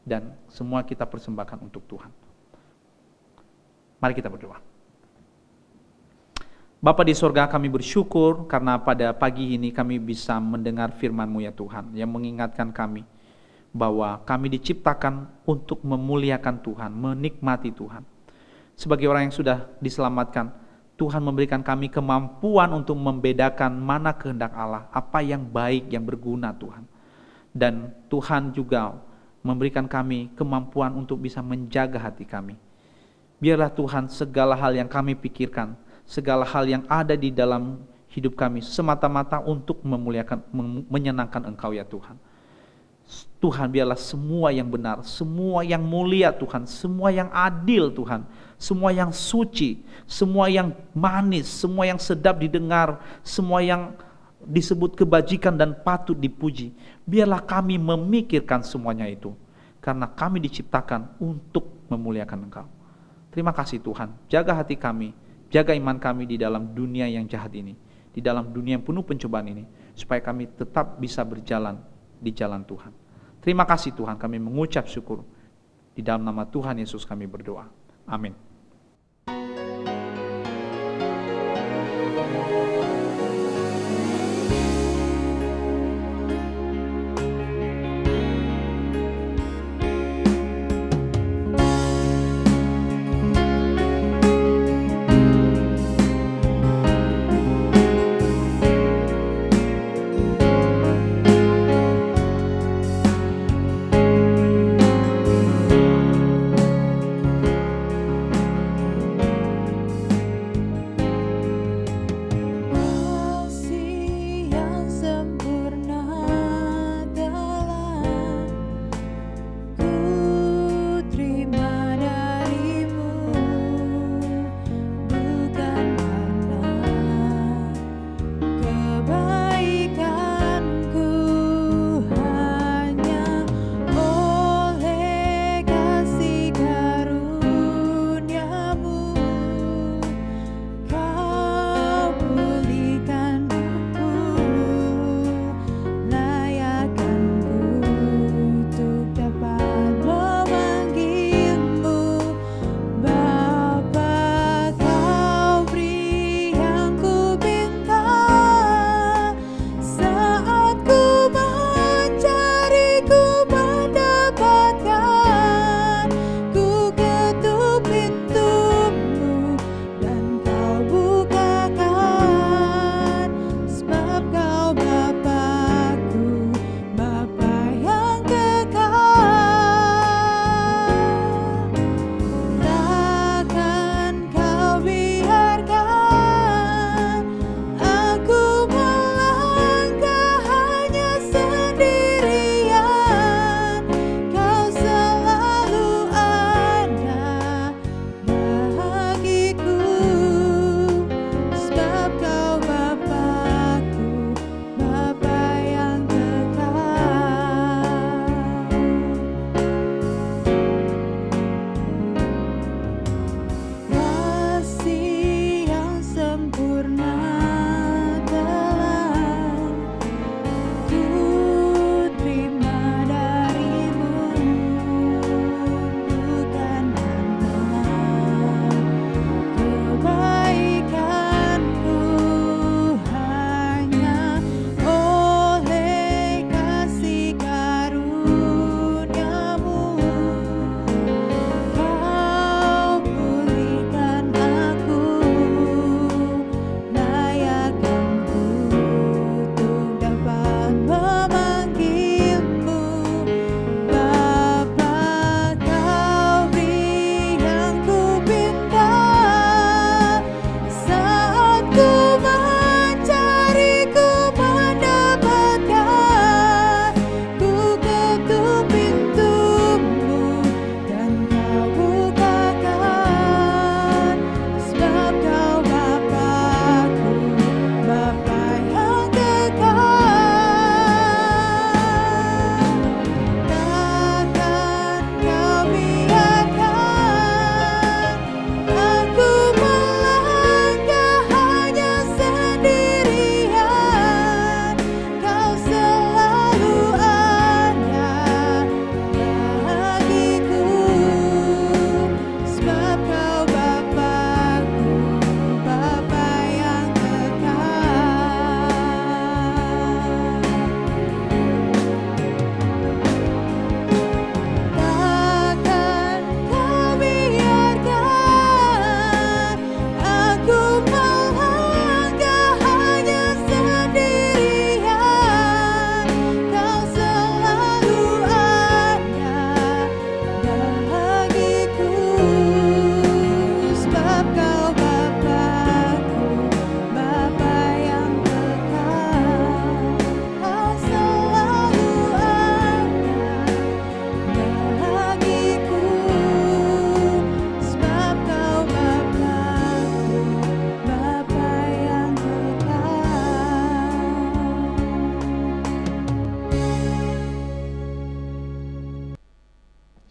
Dan semua kita persembahkan untuk Tuhan. Mari kita berdoa. Bapa di sorga, kami bersyukur karena pada pagi ini kami bisa mendengar firman-Mu ya Tuhan, yang mengingatkan kami bahwa kami diciptakan untuk memuliakan Tuhan, menikmati Tuhan. Sebagai orang yang sudah diselamatkan, Tuhan memberikan kami kemampuan untuk membedakan mana kehendak Allah, apa yang baik, yang berguna Tuhan. Dan Tuhan juga memberikan kami kemampuan untuk bisa menjaga hati kami. Biarlah Tuhan segala hal yang kami pikirkan, segala hal yang ada di dalam hidup kami semata-mata untuk memuliakan, menyenangkan Engkau ya Tuhan. Tuhan, biarlah semua yang benar, semua yang mulia Tuhan, semua yang adil Tuhan, semua yang suci, semua yang manis, semua yang sedap didengar, semua yang disebut kebajikan dan patut dipuji, biarlah kami memikirkan semuanya itu, karena kami diciptakan untuk memuliakan Engkau. Terima kasih Tuhan, jaga hati kami, jaga iman kami di dalam dunia yang jahat ini, di dalam dunia yang penuh pencobaan ini, supaya kami tetap bisa berjalan di jalan Tuhan. Terima kasih Tuhan, kami mengucap syukur. Di dalam nama Tuhan Yesus kami berdoa. Amin.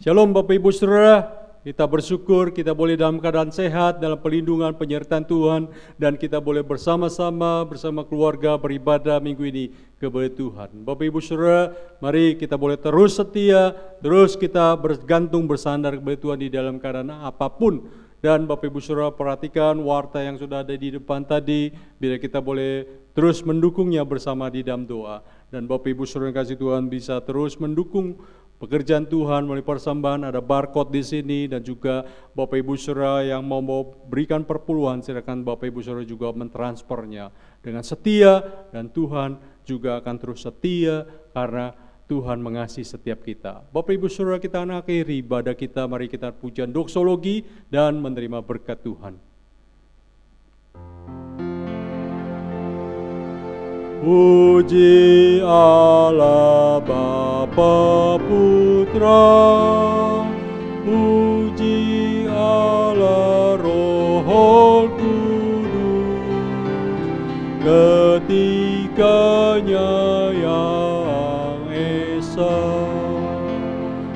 Shalom Bapak Ibu Saudara, kita bersyukur kita boleh dalam keadaan sehat, dalam pelindungan penyertaan Tuhan, dan kita boleh bersama-sama bersama keluarga beribadah minggu ini kepada Tuhan. Bapak Ibu Saudara, mari kita boleh terus setia, terus kita bergantung bersandar kepada Tuhan di dalam keadaan apapun. Dan Bapak Ibu Saudara perhatikan warta yang sudah ada di depan tadi, bila kita boleh terus mendukungnya bersama di dalam doa. Dan Bapak Ibu Saudara yang kasih Tuhan bisa terus mendukung pekerjaan Tuhan melalui persembahan, ada barcode di sini, dan juga Bapak Ibu Saudara yang mau berikan perpuluhan, silakan Bapak Ibu Saudara juga mentransfernya dengan setia, dan Tuhan juga akan terus setia karena Tuhan mengasihi setiap kita. Bapak Ibu Saudara, kita akhiri ibadah kita, mari kita pujian doksologi dan menerima berkat Tuhan. Puji Allah Bapa Putra, puji Allah Roh Kudus, ketiganya yang esa.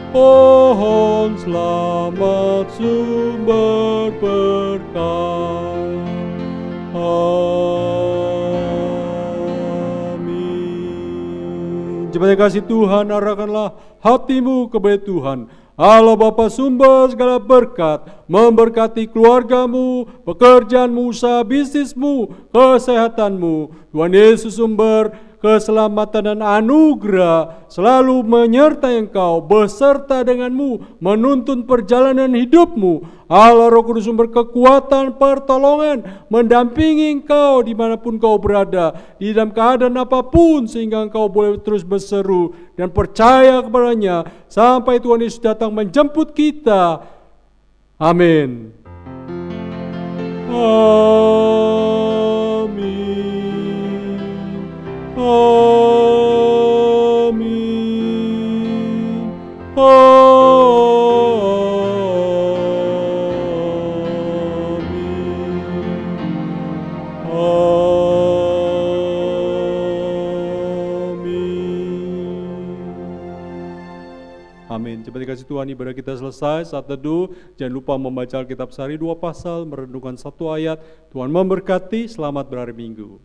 Pohon selamat sumber berkah. Jemaat kasih Tuhan, arahkanlah hatimu kepada Tuhan. Allah Bapa sumber segala berkat, memberkati keluargamu, pekerjaanmu, usaha bisnismu, kesehatanmu. Tuhan Yesus sumber keselamatan dan anugerah selalu menyertai engkau, beserta denganmu, menuntun perjalanan hidupmu. Allah Roh Kudus sumber kekuatan, pertolongan, mendampingi engkau dimanapun kau berada, di dalam keadaan apapun, sehingga engkau boleh terus berseru dan percaya kepadanya sampai Tuhan Yesus datang menjemput kita. Amin. Amin. Amin. Amin. Jemaat dikasih Tuhan, ibadah kita selesai. Saat teduh, jangan lupa membaca Alkitab sehari 2 pasal, merenungkan 1 ayat. Tuhan memberkati, selamat berhari Minggu.